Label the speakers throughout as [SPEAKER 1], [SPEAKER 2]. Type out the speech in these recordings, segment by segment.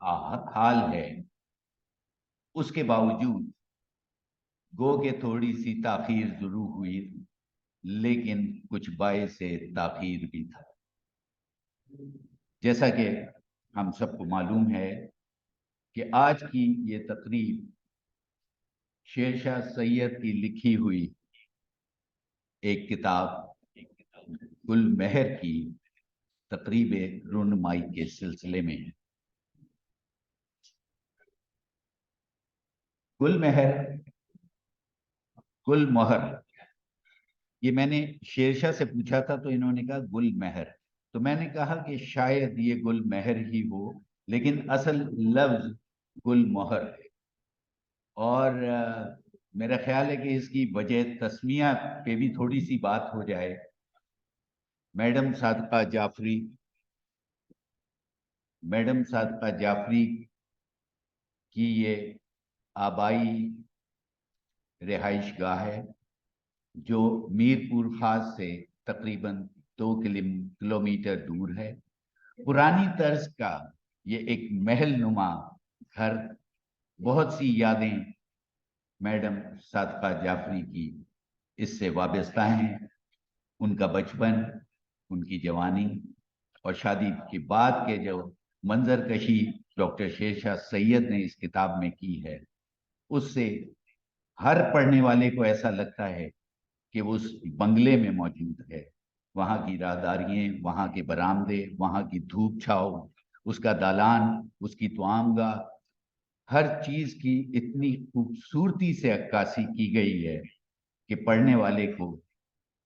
[SPEAKER 1] हाल है, उसके बावजूद गो के थोड़ी सी ताखीर जरूर हुई, लेकिन कुछ बायस से ताखीर भी था। जैसा कि हम सबको मालूम है कि आज की ये तकरीब शेरशाह सैयद की लिखी हुई एक किताब गुल महर की तकरीब रुनमाई के सिलसिले में है। गुल महर, गुल मोहर, ये मैंने शेरशाह से पूछा था तो इन्होंने कहा गुल महर। तो मैंने कहा कि शायद ये गुल महर ही हो, लेकिन असल लफ्ज गुल मोहर है। और मेरा ख्याल है कि इसकी वजह तस्मिया पे भी थोड़ी सी बात हो जाए। मैडम सादका जाफरी, मैडम सादका जाफरी की ये आबाई रिहाइश गाह है, जो मीरपुर खास से तकरीबन 2 किलोमीटर दूर है। पुरानी तर्ज का ये एक महल नुमा घर, बहुत सी यादें मैडम सादका जाफरी की इससे वाबस्ता हैं। उनका बचपन, उनकी जवानी और शादी के बाद के जो मंजर कशी डॉक्टर शेरशाह सैयद ने इस किताब में की है, उससे हर पढ़ने वाले को ऐसा लगता है कि वो उस बंगले में मौजूद है। वहाँ की राहदारियाँ, वहाँ के बरामदे, वहाँ की धूप छाव, उसका दालान, उसकी तवामगाह, हर चीज की इतनी खूबसूरती से अक्कासी की गई है कि पढ़ने वाले को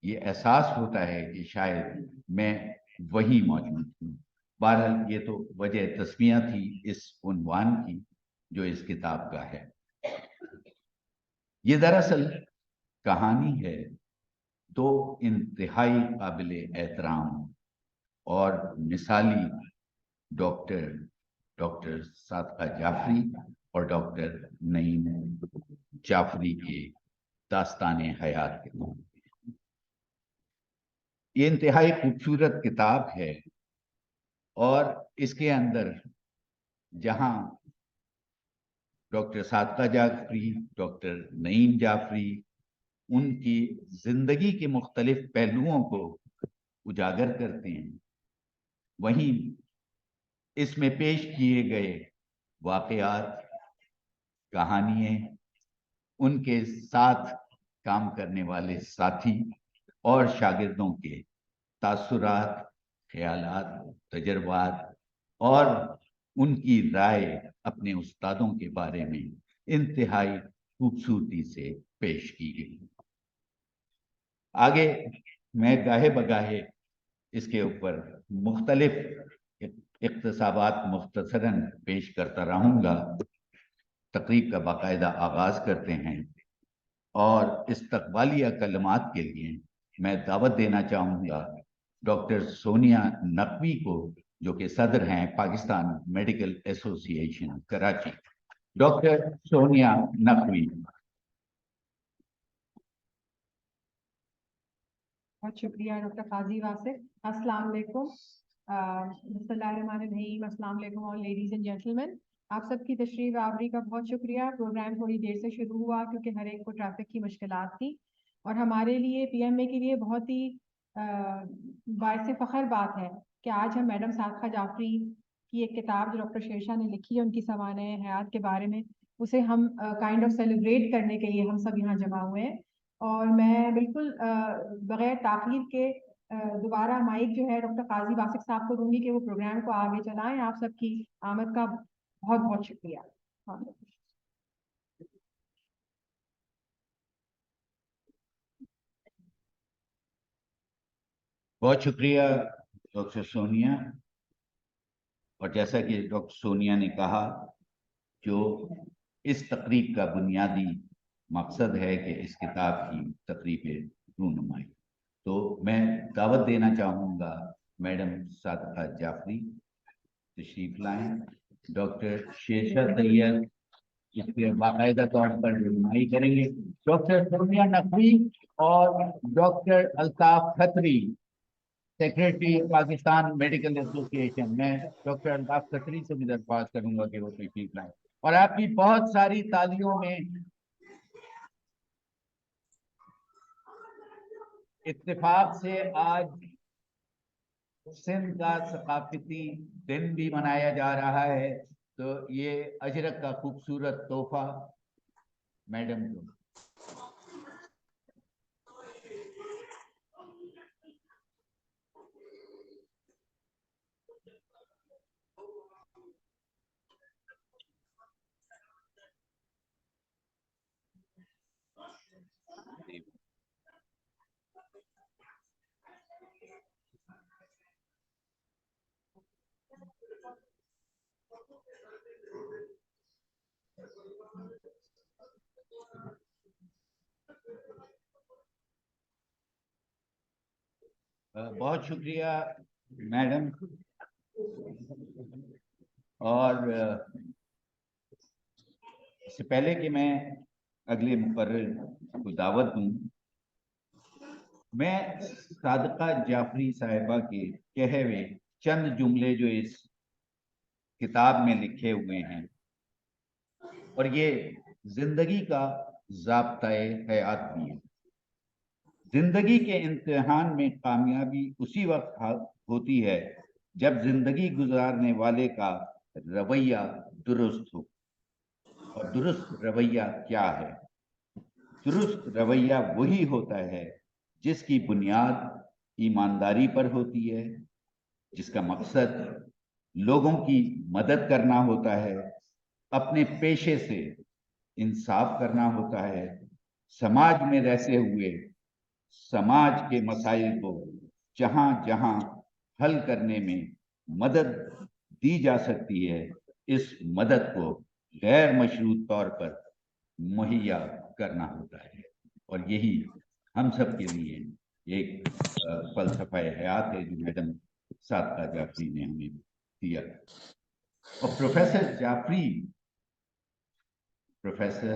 [SPEAKER 1] ये एहसास होता है कि शायद मैं वही मौजूद हूँ। बहरहाल ये तो वजह तस्मिया थी इस उन्वान की जो इस किताब का है। ये दरअसल कहानी है दो इंतहाई काबिल एहतराम और मिसाली डॉक्टर, डॉक्टर सादका जाफरी और डॉक्टर नईम जाफरी के दास्तान हयात के। ये इंतहाई खूबसूरत किताब है और इसके अंदर जहां डॉक्टर सादका जाफरी, डॉक्टर नईम जाफरी उनकी जिंदगी के मुख्तलिफ पहलुओं को उजागर करते हैं, वहीं इसमें पेश किए गए वाकयात, कहानियां, उनके साथ काम करने वाले साथी और शागिर्दों के तासुरात, ख्यालात, तजर्बात और उनकी राय अपने उस्तादों के बारे में इंतहाई खूबसूरती से पेश की गई। आगे मैं गाहे बगाहे इसके ऊपर मुख्तलिफ इक़्तिसाबात मुख्तसरन पेश करता रहूँगा। तकरीब का बाकायदा आगाज करते हैं और इस्तकबालिया कलमात के लिए मैं दावत देना चाहूँगा डॉक्टर सोनिया नकवी को, जो कि सदर हैं Pakistan medical association Karachi. Doctor Sonia Naqvi.
[SPEAKER 2] बहुत शुक्रिया डॉक्टर काजी वासिफ। अस्सलाम वालेकुम। बिस्मिल्लाहिर्रहमानिर्रहीम। अस्सलाम वालेकुम ऑल लेडीज एंड जेंटलमैन। आप सबकी तशरीफ आवरी का बहुत शुक्रिया। प्रोग्राम थोड़ी देर से शुरू हुआ क्योंकि हर एक को ट्रैफिक की मुश्किलात थी और हमारे लिए पीएमए के लिए बहुत ही बाइस फ़ख्र बात है कि आज हम मैडम सादका जाफरी की एक किताब जो डॉक्टर शेरशाह ने लिखी है उनकी सवाने हयात के बारे में, उसे हम काइंड ऑफ सेलिब्रेट करने के लिए हम सब यहाँ जमा हुए हैं। और मैं बिल्कुल बगैर ताख़ीर के दोबारा माइक जो है डॉक्टर काजी वासिफ साहब को दूंगी कि वो प्रोग्राम को आगे चलाएं। आप सबकी आमद का बहुत बहुत शुक्रिया। हाँ।
[SPEAKER 1] बहुत शुक्रिया डॉक्टर सोनिया। और जैसा कि डॉक्टर सोनिया ने कहा, जो इस तकरीब का बुनियादी मकसद है कि इस किताब की तकरीब रूनुमाई, तो मैं दावत देना चाहूँगा मैडम सादका जाफरी तशरीफ लाएं। डॉक्टर शेरशाह सैयद इसके बाकायदा तौर पर रहनुमाई करेंगे। डॉक्टर सोनिया नकवी और doctor Altaf Khatri secretary Pakistan medical association, मैं डॉक्टर अल्ताफ खत्री से भी दरख्वास्त करूंगा कि वो तशरीफ लाएं और आपकी बहुत सारी तालियों में इत्तेफाक से आज सिंध का सकाफती दिन भी मनाया जा रहा है, तो ये अजरक का खूबसूरत तोहफा मैडम को। बहुत शुक्रिया मैडम। और इससे पहले कि मैं अगले मुकर्रर को दावत दूं, मैं सादिका जाफरी साहिबा के कहे हुए चंद जुमले जो इस किताब में लिखे हुए हैं, और ये जिंदगी का ज़ाब्ता-ए हयात भी है। जिंदगी के इम्तिहान में कामयाबी उसी वक्त होती है जब जिंदगी गुजारने वाले का रवैया दुरुस्त हो। और दुरुस्त रवैया क्या है? दुरुस्त रवैया वही होता है जिसकी बुनियाद ईमानदारी पर होती है, जिसका मकसद लोगों की मदद करना होता है, अपने पेशे से इंसाफ करना होता है, समाज में रहते हुए समाज के मसाइल को जहां जहां हल करने में मदद दी जा सकती है, इस मदद को गैर मशरूत तौर पर मुहैया करना होता है। और यही हम सब के लिए एक फलसफा हयात है जो मैडम सादिका जाफरी ने हमें दिया। और प्रोफेसर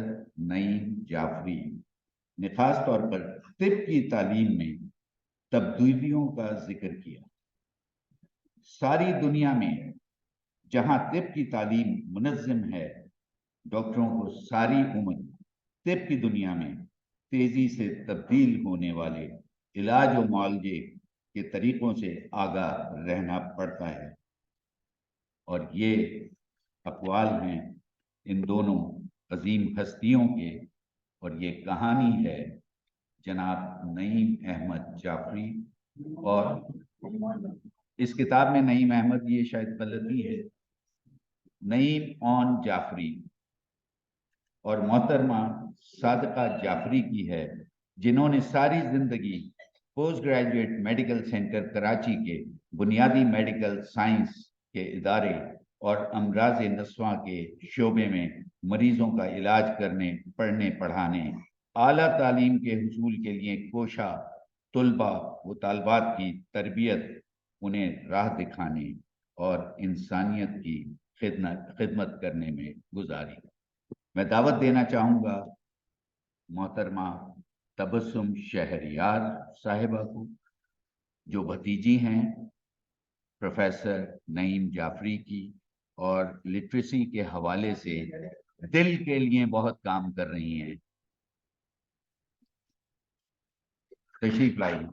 [SPEAKER 1] नईम जाफरी ने खास तौर पर तिब की तालीम में तब्दीलियों का जिक्र किया। सारी दुनिया में जहां तिब की तालीम मुनज़्ज़म है, डॉक्टरों को सारी उम्र तिब की दुनिया में तेजी से तब्दील होने वाले इलाज और मुआवजे के तरीकों से आगाह रहना पड़ता है। और ये अक़वाल हैं इन दोनों अजीम हस्तियों के, और ये कहानी है जनाब नईम अहमद जाफरी। और इस किताब में नईम अहमद, ये शायद गलती है, नईम ऑन जाफरी और मोहतरमा सादिका जाफरी की है, जिन्होंने सारी जिंदगी post graduate medical centre Karachi के बुनियादी मेडिकल साइंस के इदारे और अमराज नस्वा के शोबे में मरीजों का इलाज करने, पढ़ने पढ़ाने, आला तालीम के हुसूल के लिए कोशा तुलबा व तालबात की तरबियत, उन्हें राह दिखाने और इंसानियत की खिदमत करने में गुजारी। मैं दावत देना चाहूँगा मोहतरमा तबस्सुम शहरियार साहिबा को, जो भतीजी हैं प्रोफेसर नईम जाफरी की और लिटरेसी के हवाले से दिल के लिए बहुत काम कर रही हैं। तशरीफ लाई।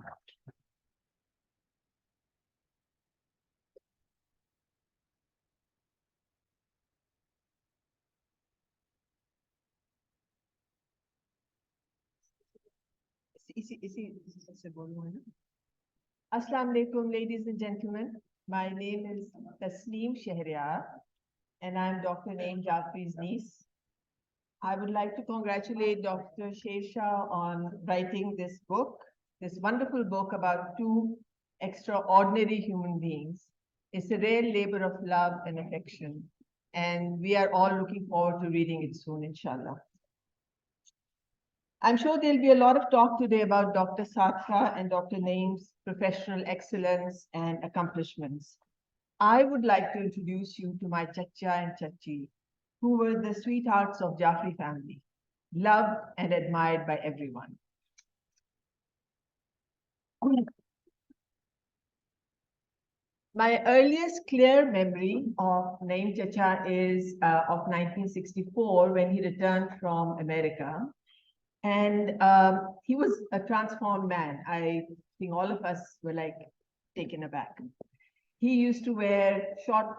[SPEAKER 2] इसी से बोलूँ है ना? Assalamu alaikum, ladies and gentlemen. My name is Tasneem Shehryar, and I'm Dr. Naeem Jaffrey's niece. I would like to congratulate Dr. Shershah on writing this book, this wonderful book about two extraordinary human beings. It's a rare labor of love and affection, and we are all looking forward to reading it soon, inshallah. I'm sure there'll be a lot of talk today about Dr. Sadiqa and Dr. Naeem's professional excellence and accomplishments. I would like to introduce you to my chacha and chachi, who were the sweethearts of Jaffrey family, loved and admired by everyone.
[SPEAKER 3] My earliest clear memory of Naeem Chacha is of 1964 when he returned from America. And he was a transformed man. I think all of us were like taken aback. He used to wear short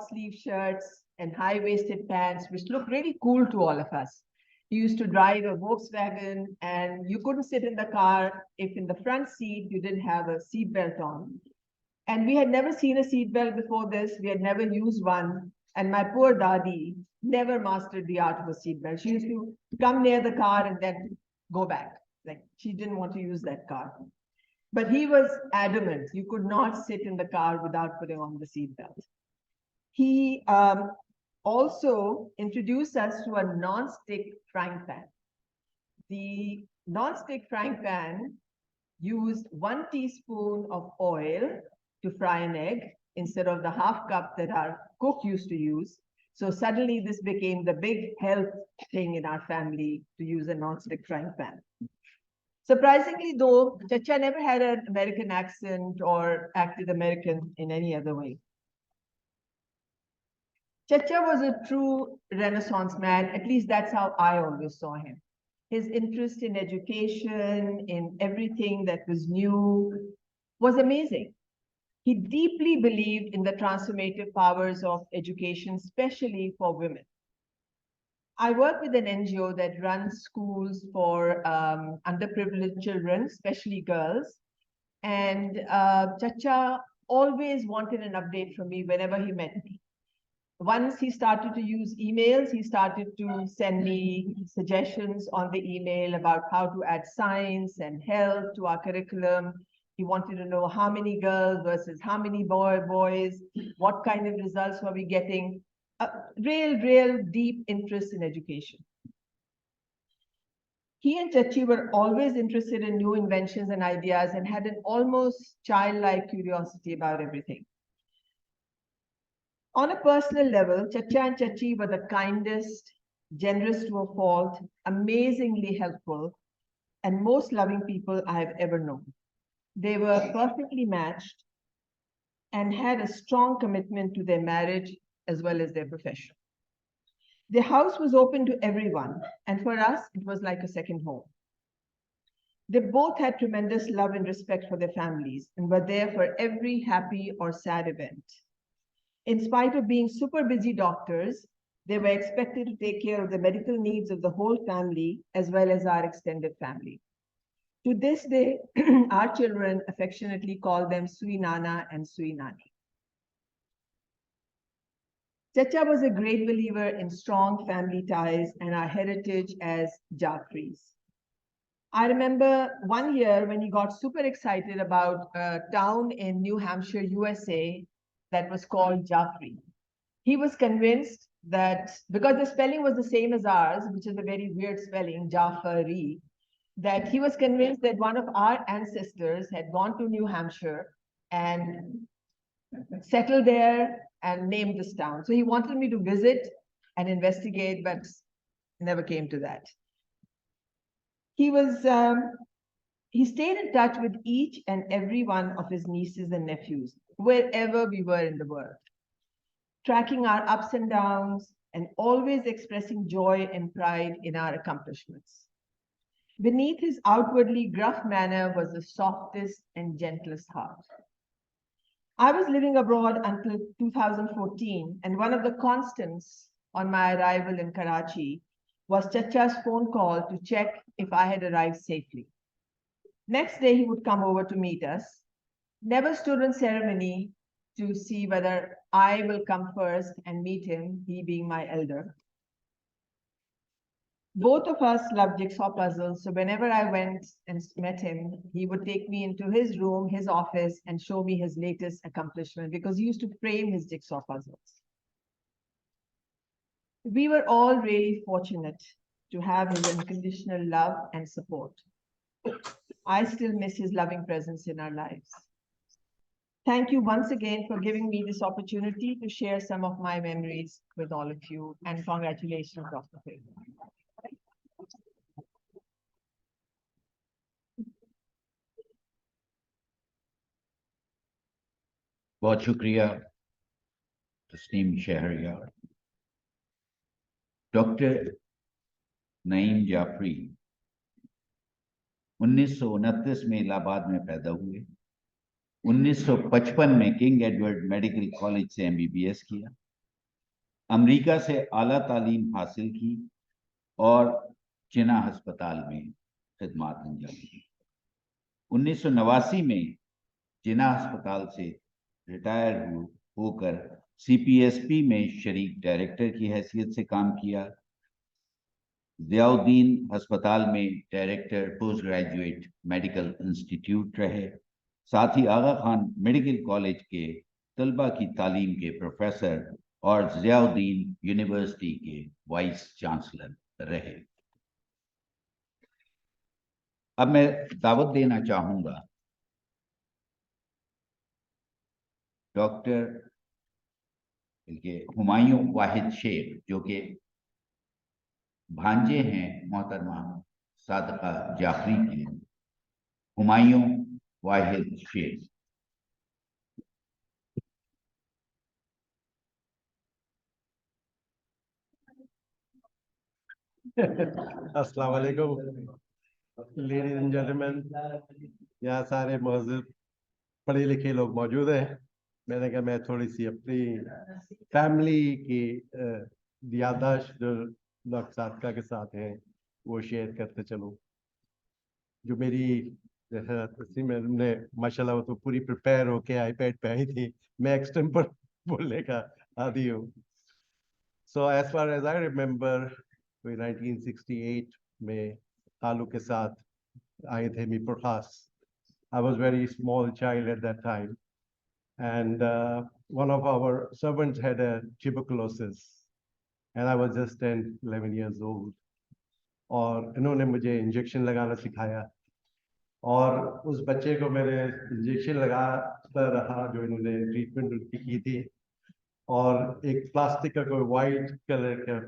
[SPEAKER 3] sleeve shirts and high-waisted pants, which looked really cool to all of us. He used to drive a Volkswagen, and you couldn't sit in the car if in the front seat you didn't have a seatbelt on. And we had never seen a seatbelt before this. We had never used one. And my poor Dadi never mastered the art of a seatbelt. She used to come near the car and then go back. Like she didn't want to use that car. But he was adamant. You could not sit in the car without putting on the seatbelt. He also introduced us to a non-stick frying pan. The non-stick frying pan used 1 teaspoon of oil to fry an egg instead of the half cup that our cook used to use. So suddenly this became the big health thing in our family to use a non-stick frying pan. Surprisingly though, Chacha never had an American accent or acted American in any other way. Chacha was a true Renaissance man, at least that's how I always saw him. His interest in education, in everything that was new, was amazing. He deeply believed in the transformative powers of education, especially for women. I work with an NGO that runs schools for underprivileged children, especially girls. And Chacha always wanted an update from me whenever he met me. Once he started to use emails, he started to send me suggestions on the email about how to add science and health to our curriculum. He wanted to know how many girls versus how many boys, what kind of results were we getting. A real deep interest in education. He and Chachi were always interested in new inventions and ideas and had an almost childlike curiosity about everything. On a personal level, Chacha and Chachi were the kindest, generous to a fault, amazingly helpful, and most loving people I have ever known. They were perfectly matched and had a strong commitment to their marriage as well as their profession. Their house was open to everyone, and for us, it was like a second home. They both had tremendous love and respect for their families and were there for every happy or sad event. In spite of being super busy doctors, they were expected to take care of the medical needs of the whole family as well as our extended family. To this day, our children affectionately call them Sui Nana and Sui Nani. Chacha was a great believer in strong family ties and our heritage as Jafreys. I remember one year when he got super excited about a town in New Hampshire, USA, that was called Jaffrey. He was convinced that because the spelling was the same as ours, which is a very weird spelling, Jafarey, that he was convinced that one of our ancestors had gone to New Hampshire and settled there and named this town. So he wanted me to visit and investigate, but never came to that. He stayed in touch with each and every one of his nieces and nephews, wherever we were in the world, tracking our ups and downs and always expressing joy and pride in our accomplishments. Beneath his outwardly gruff manner was the softest and gentlest heart. I was living abroad until 2014, and one of the constants on my arrival in Karachi was Chacha's phone call to check if I had arrived safely. Next day, he would come over to meet us, never stood on ceremony to see whether I will come first and meet him, he being my elder. Both of us loved jigsaw puzzles, so whenever I went and met him, he would take me into his room, his office, and show me his latest accomplishment because he used to frame his jigsaw puzzles. We were all really fortunate to have his unconditional love and support. I still miss his loving presence in our lives. Thank you once again for giving me this opportunity to share some of my memories with all of you, and congratulations, Dr. Faye.
[SPEAKER 1] बहुत शुक्रिया Tasneem Shahryar. Doctor Naeem Jafri 1929 में इलाहाबाद में पैदा हुए। 1955 में king Edward medical college से MBBS किया। America से आला तालीम हासिल की और जिना अस्पताल में खिदमत अंजाम दी। 1989 में जिना अस्पताल से रिटायर होकर CPSP में शरीक डायरेक्टर की हैसियत से काम किया। ज़ियाउद्दीन अस्पताल में director post graduate medical institute रहे। साथ ही आगा खान मेडिकल कॉलेज के तलबा की तालीम के प्रोफेसर और ज़ियाउद्दीन यूनिवर्सिटी के वाइस चांसलर रहे। अब मैं दावत देना चाहूंगा डॉक्टर हुमायूं वाहिद शेख, जो कि भांजे हैं मोहतरमा सादका जाफरी के। हुमायूं वाहिद शेख।
[SPEAKER 4] अस्सलाम वालेकुम लेडीज एंड जेंटलमैन, यहाँ सारे मौजूद पढ़े लिखे लोग मौजूद हैं। मैंने कहा मैं थोड़ी सी अपनी फैमिली की याददाश्त जो डॉक्टर सादका के साथ है वो शेयर करते चलूँ। जो मेरी ने माशाल्लाह वो तो पूरी प्रिपेयर होके आईपैड पे आई थी, मैं एक्सटेम्पर बोलने का आदी हूँ। So as far as I remember, 1968 में खालू के साथ आए थे मीरपुर खास। I was very small child at that time, and one of our servants had a tuberculosis, and I was just 10, 11 years old. और इन्होंने मुझे इंजेक्शन लगाना सिखाया और उस बच्चे को मैंने इंजेक्शन लगाता रहा जो इन्होंने ट्रीटमेंट उनकी की थी। और एक प्लास्टिक का कोई वाइट कलर का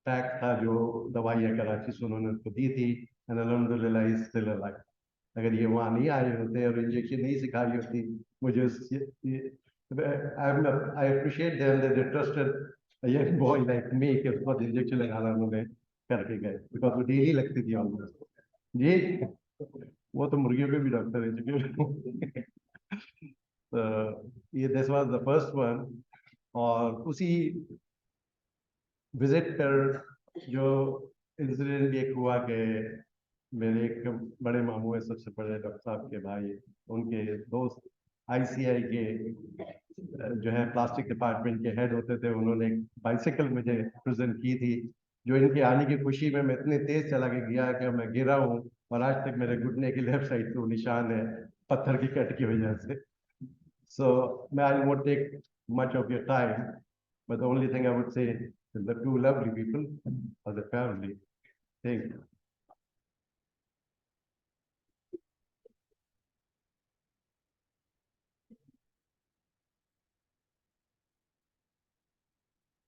[SPEAKER 4] पैक था जो दवाइयाँ कराची से उन्होंने उसको दी थी। अल्हम्दुलिल्लाह ही स्टिल अलाइव। अगर ये वहाँ नहीं आए होते और इंजेक्शन नहीं सिखाई होती मुझे I appreciate them that they trusted a young boy like me कि उसको इंजेक्शन लगाना उन्होंने करके गए, बिकॉज वो डेली लगती थी ऑलमोस्ट। जी वो तो मुर्गियों पे भी डॉक्टर है चुके। तो ये this was the first one. और उसी विजिट पर जो इंसिडेंट एक हुआ कि मेरे एक बड़े मामू है, सबसे बड़े डॉक्टर साहब के भाई, उनके दोस्त ICI के जो है प्लास्टिक डिपार्टमेंट के हेड होते थे, उन्होंने एक बाइसिकल मुझे प्रेजेंट की थी जो इनके आने की खुशी में मैं इतने तेज चला के गया कि मैं गिरा हूँ और आज तक मेरे घुटने की लेफ्ट साइड पे वो निशान है पत्थर की कट की वजह से। So I won't take much of your time, but the only thing I would say is the two lovely people are the family. Thank you.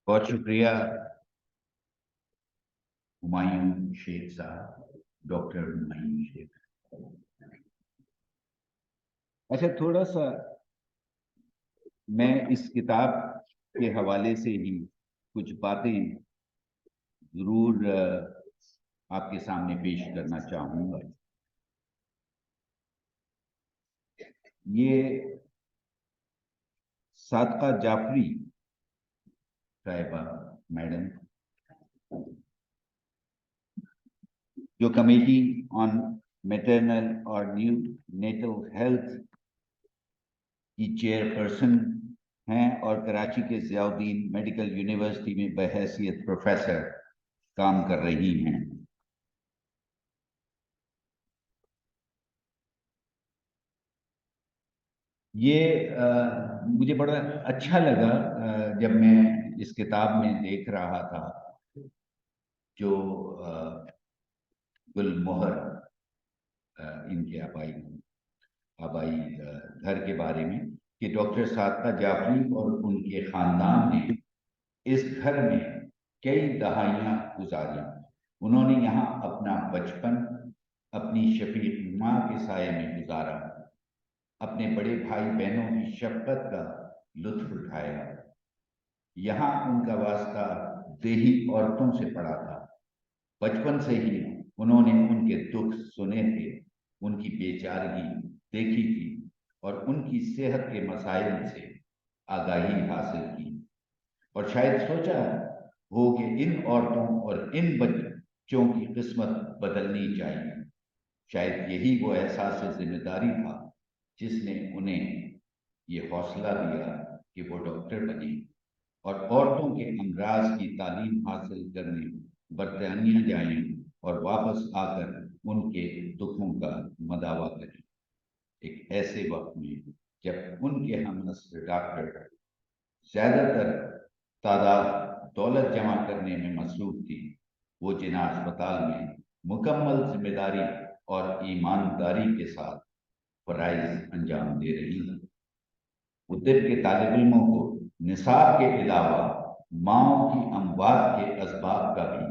[SPEAKER 1] बहुत शुक्रिया हुमायूं शेख साहब, डॉक्टर हुमायूं शेख। अच्छा, थोड़ा सा मैं इस किताब के हवाले से ही कुछ बातें जरूर आपके सामने पेश करना चाहूंगा। ये सादका जाफरी साहिबा मैडम, जो कमेटी ऑन मैटरनल और न्यू नेटल हेल्थ की चेयरपर्सन हैं और कराची के ज़ियाउद्दीन मेडिकल यूनिवर्सिटी में बहैसियत प्रोफेसर काम कर रही हैं। ये मुझे बड़ा अच्छा लगा जब मैं इस किताब में देख रहा था जो गुलमोहर इनके आबाई घर के बारे में, कि डॉक्टर सादका जाफरी और उनके खानदान ने इस घर में कई दहाइयां गुजारी। उन्होंने यहाँ अपना बचपन अपनी शफीक माँ के साये में गुजारा। अपने बड़े भाई बहनों की शफकत का लुत्फ उठाया। यहाँ उनका वास्ता देही औरतों से पड़ा था। बचपन से ही उन्होंने उनके दुख सुने थे, उनकी बेचारगी देखी थी और उनकी सेहत के मसाइल से आगाही हासिल की, और शायद सोचा हो कि इन औरतों और इन बच्चों की किस्मत बदलनी चाहिए। शायद यही वो एहसास जिम्मेदारी था जिसने उन्हें ये हौसला दिया कि वो डॉक्टर बने और औरतों के अमराज की तालीम हासिल करने बरतानिया जाएं और वापस आकर उनके दुखों का मदावा करें। एक ऐसे वक्त में जब उनके हमनस्ल डॉक्टर ज्यादातर तादाद दौलत जमा करने में मसरूफ थी, वो जिना अस्पताल में मुकम्मल जिम्मेदारी और ईमानदारी के साथ फराइज अंजाम दे रही थी। उद्दिप के तालिब इल्मों को निसाब के अलावा माओ की अमवात के असबाब का भी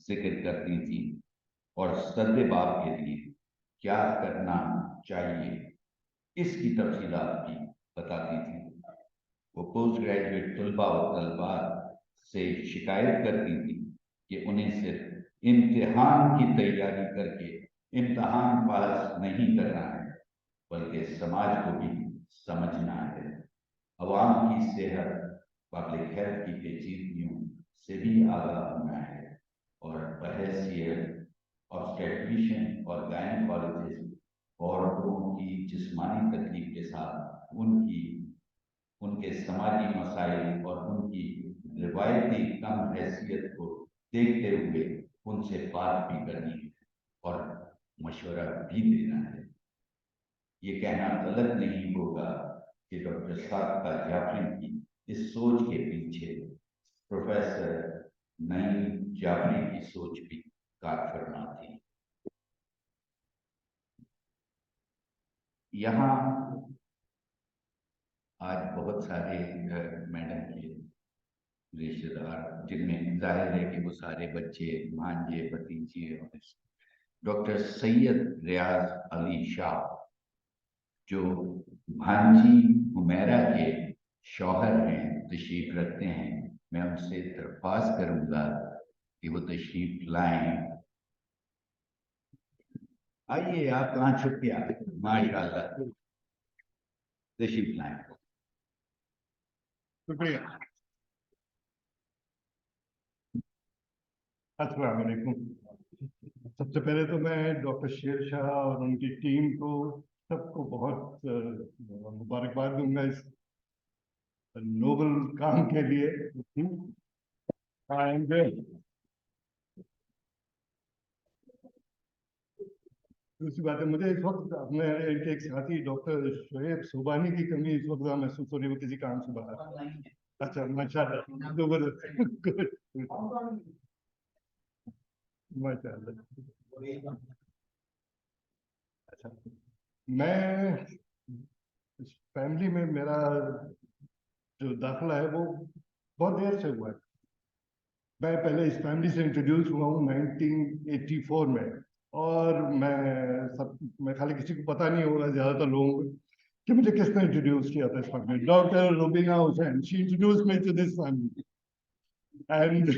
[SPEAKER 1] जिक्र करती थी और सद्दे बाप के लिए क्या करना चाहिए इसकी तफसीलात भी बताती थी। वो पोस्ट ग्रेजुएट तलबा और तलबात से शिकायत करती थी कि उन्हें सिर्फ इम्तिहान की तैयारी करके इम्तिहान पास नहीं करना है, बल्कि समाज को भी समझना है, अवाम की सेहत, पब्लिक हेल्थ की पेचीदगियों से भी आगाह होना है और बहैसियत ऑब्स्टेट्रिशियन और गायनेकोलॉजिस्ट औरतों की जिस्मानी तकलीफ के साथ उनके समाजी मसाइल और उनकी रिवायती कम हैसियत को देखते हुए उनसे बात भी करनी है और मशवरा भी देना है। ये कहना गलत नहीं होगा कि डॉक्टर सादिका जाफरी की इस सोच के पीछे प्रोफेसर नईम जाफरी की सोच भी कारफरमा थी। यहाँ आज बहुत सारे मैडम के रिश्तेदार, जिनमें जाहिर है कि वो सारे बच्चे, भांजे, भतीजे और डॉक्टर सैयद रियाज अली शाह जो भांजी हुमैरा के शौहर हैं, तशरीफ रखते हैं। मैं उनसे दरख्वास्त करूंगा कि वो तशरीफ लाएं। आइए, आप कहाँ छुप गया? माशाल्लाह, तशरीफ लाएं।
[SPEAKER 5] शुक्रिया। अस्सलाम वालेकुम। सबसे पहले तो मैं डॉक्टर शेरशाह और उनकी टीम को सबको बहुत मुबारकबाद दूंगा इस नोबल काम के लिए। एंड दूसरी बात है, मुझे इस वक्त अपने एक साथी डॉक्टर शोएब सुबानी की कमी इस वक्त महसूस हो रही है, वो किसी काम से बाहर। अच्छा, माशाल्लाह, गुड, माशाल्लाह। अच्छा, मैं फैमिली में मेरा जो दाखिला है वो बहुत देर से हुआ है। मैं पहले इस फैमिली से इंट्रोड्यूस हुआ हूँ 1984 में, और मैं खाली किसी को पता नहीं होगा ज़्यादातर लोगों को कि मुझे किसने इंट्रोड्यूस किया था इस family. Doctor Rubina Hussain, she introduce me to this family, and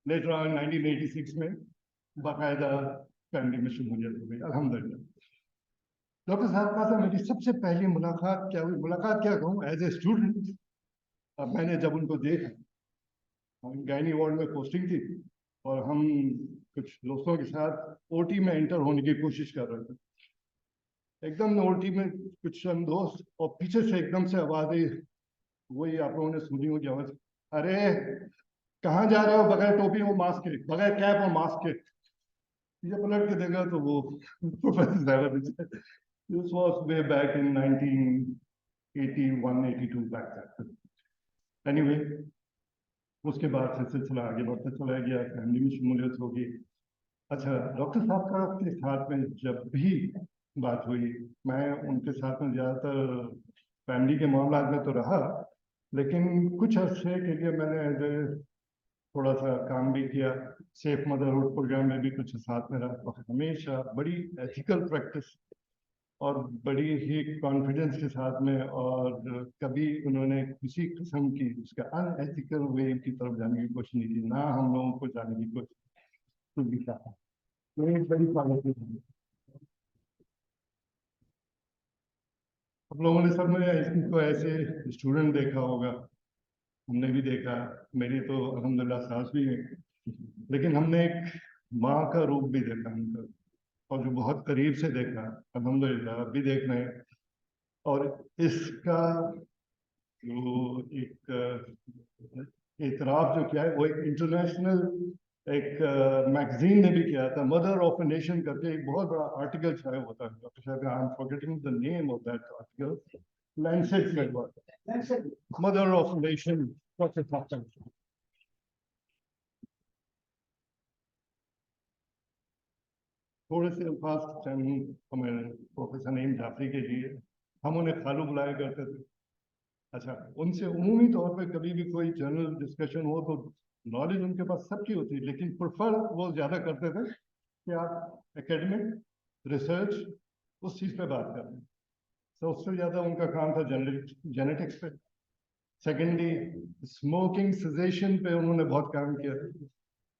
[SPEAKER 5] later on 1986 में बाकायदा फैमिली में शमूलियत हो गई, अल्हम्दुलिल्लाह। डॉक्टर साहब का साथ मेरी सबसे पहली मुलाकात क्या हुई, मुलाकात क्या कहूँ, एज ए स्टूडेंट। अब मैंने जब उनको देखा, गायनी वार्ड में पोस्टिंग थी और हम कुछ दोस्तों के साथ ओटी में एंटर होने की कोशिश कर रहे थे। एकदम ओटी में कुछ हम दोस्त, और पीछे से एकदम से आवाज आई, वही आप लोगों ने सुनी होगी आवाज, अरे कहाँ जा रहे हो बगैर टोपी और मास्क के, बगैर कैप और मास्क के। ये पलट के देखा तो वो प्रोफेसर साहब, this was way back in 1981, 82 back then. Anyway, उसके बाद से सिलसिला आगे बढ़ता चला गया, फैमिली में शमूलियत होगी। अच्छा, डॉक्टर साहब का के साथ में जब भी बात हुई, मैं उनके साथ में ज़्यादातर फैमिली के मामला में तो रहा, लेकिन कुछ अर्से के लिए मैंने थोड़ा सा काम भी किया। सेफ मदरहुड प्रोग्राम में भी कुछ साथ में रहा, और हमेशा बड़ी एथिकल प्रैक्टिस और बड़ी ही कॉन्फिडेंस के साथ में, और कभी उन्होंने किसी किस्म की उसका अनएथिकल वे की तरफ जाने की कोशिश नहीं की, ना हम लोगों को जाने की कोशिश की। तो एक बड़ी क्वालिटी है। आप लोगों ने सब ने इसको ऐसे स्टूडेंट देखा होगा, हमने भी देखा, मेरी तो अल्हम्दुलिल्लाह सास भी है, लेकिन हमने एक माँ का रूप भी देखा उनका, और जो बहुत करीब से देखा, अल्हम्दुलिल्लाह अभी देख रहे हैं। और इसका जो एक इतराफ जो किया है वो एक इंटरनेशनल एक मैगजीन ने भी किया था, मदर ऑफ अ नेशन करके एक बहुत बड़ा आर्टिकल छाया होता है, डॉक्टर शायद I am forgetting the name of that article, Lancet में हुआ, मदर ऑफ नेशन। थोड़े से अल्फाज हमें प्रोफेसर नईम जाफरी के लिए, हम उन्हें खालू बुलाया करते थे। अच्छा, उनसे उमूमी तौर पे कभी भी कोई जनरल डिस्कशन हो तो नॉलेज उनके पास सबकी होती है, लेकिन प्रेफर वो ज़्यादा करते थे कि आप एकेडमिक रिसर्च उस चीज़ पे बात करें। तो उससे ज़्यादा उनका काम था जेनेटिक्स पे। सेकेंडली, स्मोकिंग सेजेशन पे उन्होंने बहुत काम किया,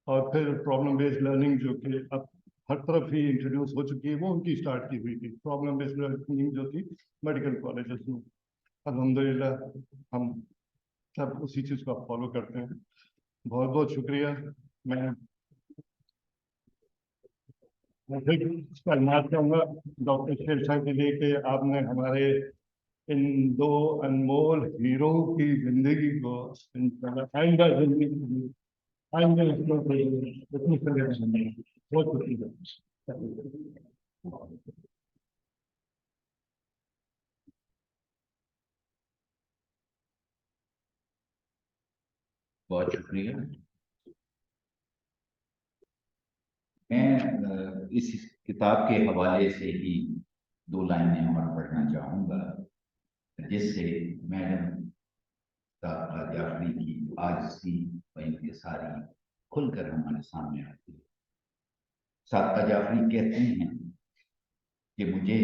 [SPEAKER 5] और फिर प्रॉब्लम बेस्ड लर्निंग जो कि अब हर तरफ ही इंट्रोड्यूस हो चुकी है, वो उनकी स्टार्ट की हुई थी, प्रॉब्लम बेस्ड लर्निंग जो थी मेडिकल कॉलेजेस में। अल्हम्दुलिल्लाह हम सब उसी चीज़ को फॉलो करते हैं। बहुत बहुत शुक्रिया। मैं फिर कलमात कहूँगा डॉक्टर शेरशाह के लिए कि आपने हमारे इन दो अनमोल हीरो की जिंदगी को आइंदा जिंदगी आइंदा बहुत शुक्रिया।
[SPEAKER 1] बहुत शुक्रिया। मैं इस किताब के हवाले से ही दो लाइनें और पढ़ना चाहूँगा, जिससे मैडम सादिका जाफरी की आजिज़ी व इंकिसारी खुलकर हमारे सामने आती है। सादिका जाफरी कहते हैं कि मुझे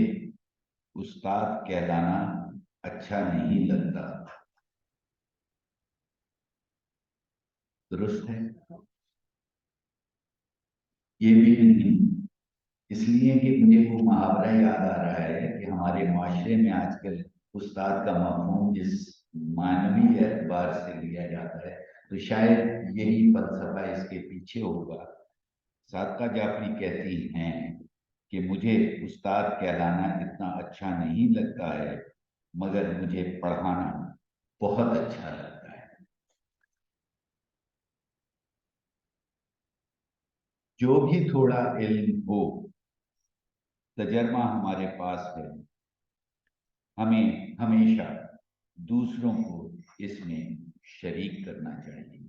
[SPEAKER 1] उस्ताद कहलाना अच्छा नहीं लगता। दुरुस्त है, ये भी नहीं, इसलिए कि मुझे वो मुहावरा याद आ रहा है कि हमारे माशरे में आजकल उस्ताद का मफ़हूम जिस मानवी एतबार से लिया जाता है, तो शायद यही फलसफा इसके पीछे होगा। सादिका जाफरी कहती हैं कि मुझे उस्ताद कहलाना इतना अच्छा नहीं लगता है, मगर मुझे पढ़ाना बहुत अच्छा लगता है। जो भी थोड़ा इल्म हो, तजर्बा हमारे पास है, हमें हमेशा दूसरों को इसमें शरीक करना चाहिए।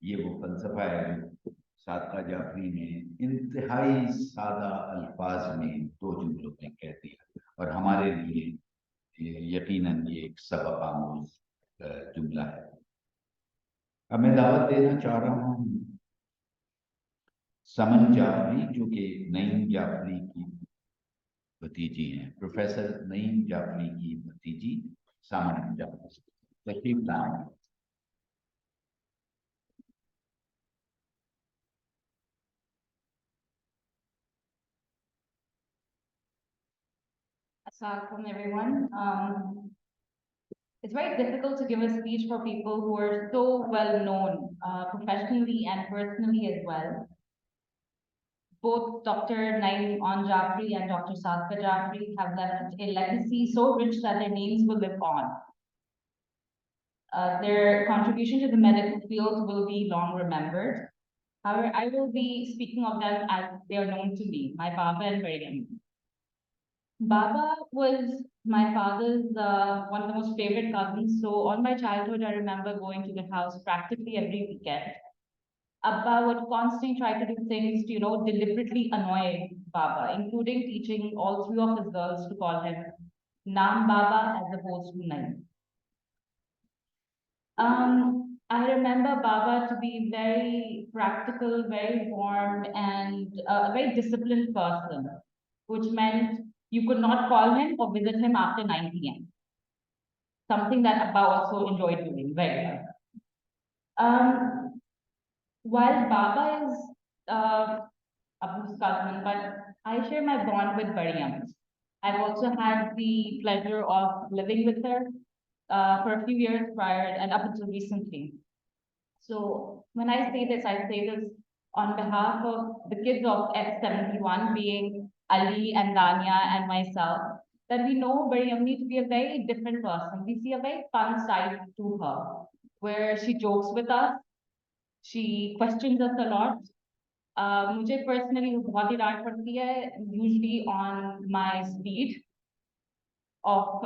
[SPEAKER 1] ये वो फलसफा है जो सादिका जाफरी ने इंतहाई सादा अल्फाज में दो जुमलों में कह दिया, और हमारे लिए यकीनन ये एक सबक आमूज जुमला है। अब मैं दावत देना चाह रहा हूँ समन जाफरी, जो कि नईम जाफरी की भतीजी हैं, प्रोफेसर नईम जाफरी की भतीजी समन जाफरी, तशरीफ लाएं।
[SPEAKER 6] Assalamualaikum everyone. It's very difficult to give a speech for people who are so well known professionally and personally as well. Both Dr. Naeem Jafri and Dr. Sadiqua Jafarey have left a legacy so rich that their names will live on. Their contribution to the medical field will be long remembered. However, I will be speaking of them as they are known to me, my Baba and Maryam. Baba was my father's one of the most favorite cousins. So all my childhood, I remember going to the house practically every weekend. Abba would constantly try to do things to, deliberately annoy Baba, including teaching all three of his girls to call him Naam Baba as opposed to Naim. I remember Baba to be very practical, very warm, and a very disciplined person, which meant You could not call him or visit him after 9 p.m. Something that Abba also enjoyed doing very well. While Baba is Abu's cousin, but I share my bond with Mariam. I've also had the pleasure of living with her for a few years prior and up until recently. So when I say this on behalf of the kids of F71, being Ali and Dania and myself, that we know Mariamni to be a very different person. We see a very fun side to her, where she jokes with us, she questions us a lot. मुझे personally बहुत ही डांट पड़ती है, usually on my speed of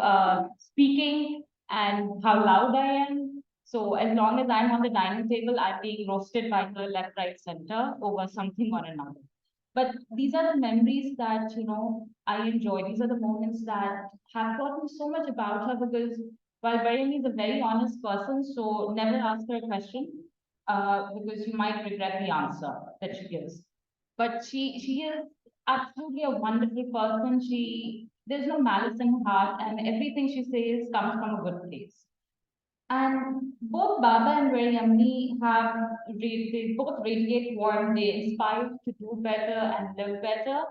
[SPEAKER 6] speaking and how loud I am. So as long as I'm on the dining table, I'm being roasted by her left, right, center over something or another. But these are the memories that, you know, I enjoy. These are the moments that have taught me so much about her, because while Bayani is a very honest person, so never ask her a question because you might regret the answer that she gives. But she is absolutely a wonderful person. There's no malice in her heart, and everything she says comes from a good place. And both Baba and Mariamni they both radiate warmth. They inspire to do better and live better.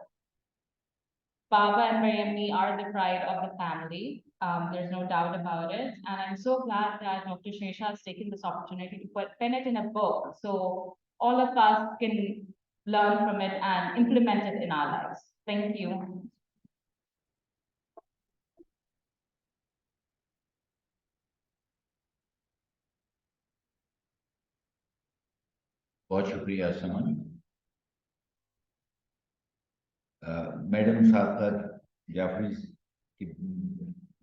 [SPEAKER 6] Baba and Mariamni are the pride of the family. There's no doubt about it. And I'm so glad that Dr. Shershah has taken this opportunity to pen it in a book, so all of us can learn from it and implement it in our lives. Thank you.
[SPEAKER 1] बहुत शुक्रिया समन। Madam Sadiqa Jafri के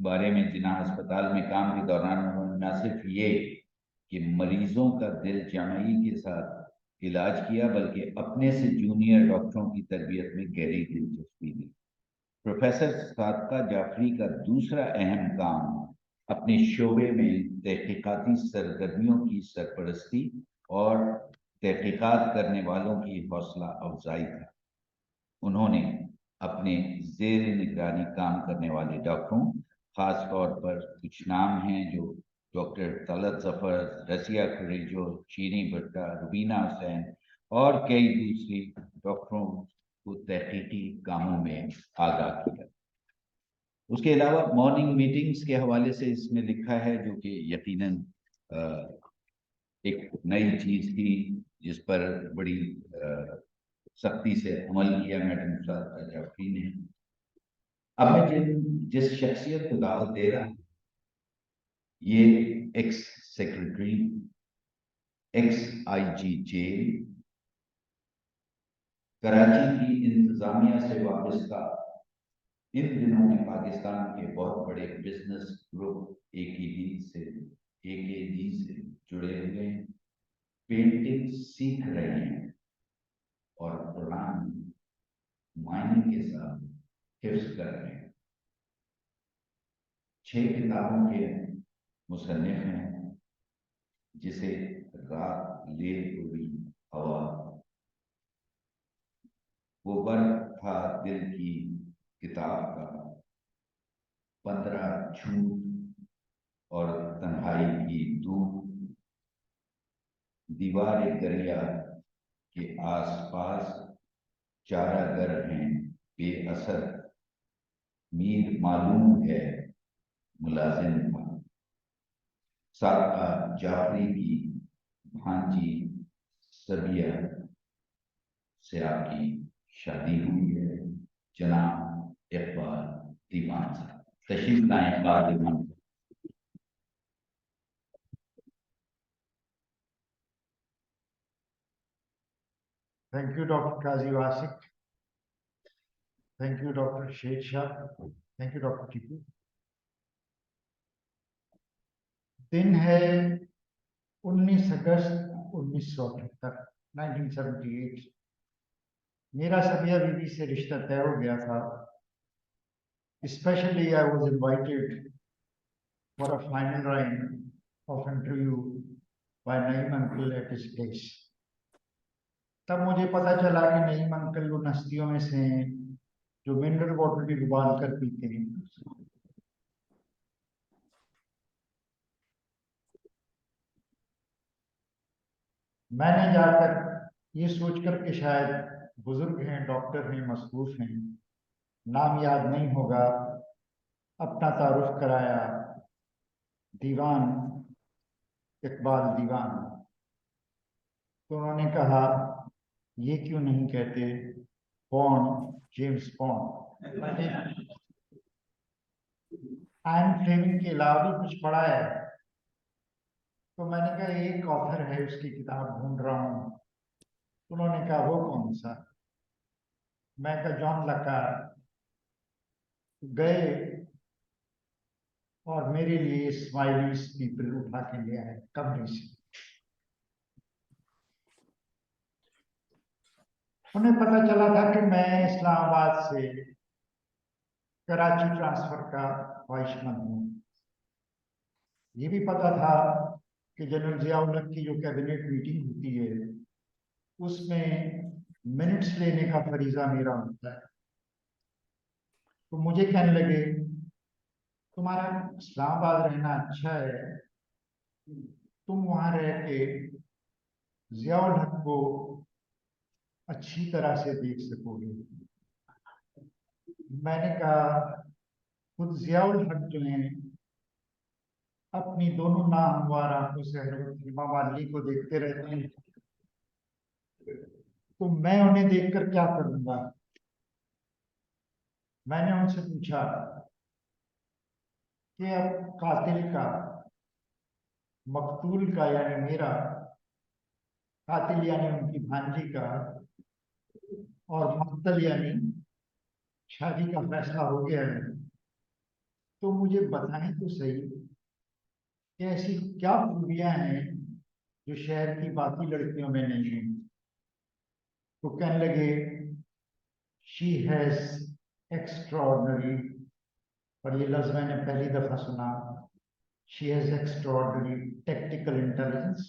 [SPEAKER 1] बारे में जिना अस्पताल में काम के दौरान उन्होंने न सिर्फ ये कि मरीजों का दिल जमाई के साथ इलाज किया, बल्कि अपने से जूनियर डॉक्टरों की तरबियत में गहरी दिलचस्पी ली। प्रोफेसर सादिका जाफरी का दूसरा अहम काम अपने शोबे में तहकीकाती सरगर्मियों की सरपरस्ती और तहकीकात करने वालों की हौसला अफजाई था। उन्होंने अपने ज़ेर निगरानी काम करने वाले डॉक्टरों, खास तौर पर कुछ नाम हैं जो डॉक्टर तलत जफर, रसिया खरीजो, शीरी भट्टा, रुबीना हुसैन और कई दूसरी डॉक्टरों को तहकीकी कामों में आगाह किया। उसके अलावा मॉर्निंग मीटिंग्स के हवाले से इसमें लिखा है, जो कि यकीनन एक नई चीज थी जिस पर बड़ी सख्ती से अमल किया मैडम सादिका जाफरी ने। अब मैं जिस शख्सियत को दावत दे रहा हूं, ये ex secretary, ex IG jail, Karachi की इंतजामिया से वाबस्ता, इन दिनों में पाकिस्तान के बहुत बड़े बिजनेस ग्रुप एकेजी से जुड़े हुए हैं, पेंटिंग सीख रहे हैं और कुरान मायने के साथ हिफ्ज कर रहे हैं। 6 किताबों के मुसन्निफ हैं, जिसे रात ले हुई हवा, वो बर्फ था दिल की किताब का, 15 झूठ और तन्हाई की धूप, दीवार दरिया के आसपास चारागर हैं बेअसर, मीर मालूम है मुलाजिम था। सादिका जाफरी की भांजी सबिया से आपकी शादी हुई है। जनाब इकबाल दीवान साहब तशरीफ लाएं। इकबाल दीवान।
[SPEAKER 7] Thank you, Dr. Kazi Wasik. Thank you, Dr. Shershah. Thank you, Dr. Tipu. दिन है 19 अगस्त 1978, 1978। मेरा सबिया बीबी से रिश्ता तय हो गया था। Especially, I was invited for a final round of interview by Naeem uncle at his place. तब मुझे पता चला कि नईम अंकल उन हस्तियों में से हैं जो मिनरल वाटर भी उबाल कर पीते हैं। मैंने जाकर ये सोचकर कि शायद बुजुर्ग हैं, डॉक्टर हैं, मसरूफ हैं, नाम याद नहीं होगा, अपना तारुफ कराया, दीवान इकबाल दीवान। तो उन्होंने कहा ये क्यों नहीं कहते bond, James Bond. Ian Fleming के अलावा भी कुछ पढ़ा है? तो मैंने कहा एक ऑथर है, उसकी किताब ढूंढ रहा हूँ। उन्होंने कहा वो कौन सा? मैं कहा जॉन लका। गए और मेरे लिए स्माइलीज पीपल उठा के ले आए कमरे से। उन्हें पता चला था कि मैं इस्लामाबाद से कराची ट्रांसफर का ख्वाहिशमंद हूँ। ये भी पता था कि जनरल जियाउल हक की जो कैबिनेट मीटिंग होती है उसमें मिनट्स लेने का फरीजा मेरा होता है। तो मुझे कहने लगे तुम्हारा इस्लामाबाद रहना अच्छा है, तुम वहां रह के जियाउल हक को अच्छी तरह से देख सकोगे। मैंने कहा खुद जियाउल हक जो है अपनी दोनों नामवार आंखों से इमाम अली को देखते रहते हैं, तो मैं उन्हें देखकर क्या करूंगा। मैंने उनसे पूछा कि अब कातिल का, मकतूल का यानी मेरा, कातिल यानी उनकी भांजी का, और मक्तल यानी शादी का फैसला हो गया है, तो मुझे बताएं तो सही कि ऐसी क्या खूबियां हैं जो शहर की बाकी लड़कियों में नहीं है। तो कहने लगे शी हैज एक्स्ट्रॉर्डनरी, और ये लफ्ज मैंने पहली दफा सुना, she has extraordinary tactical intelligence,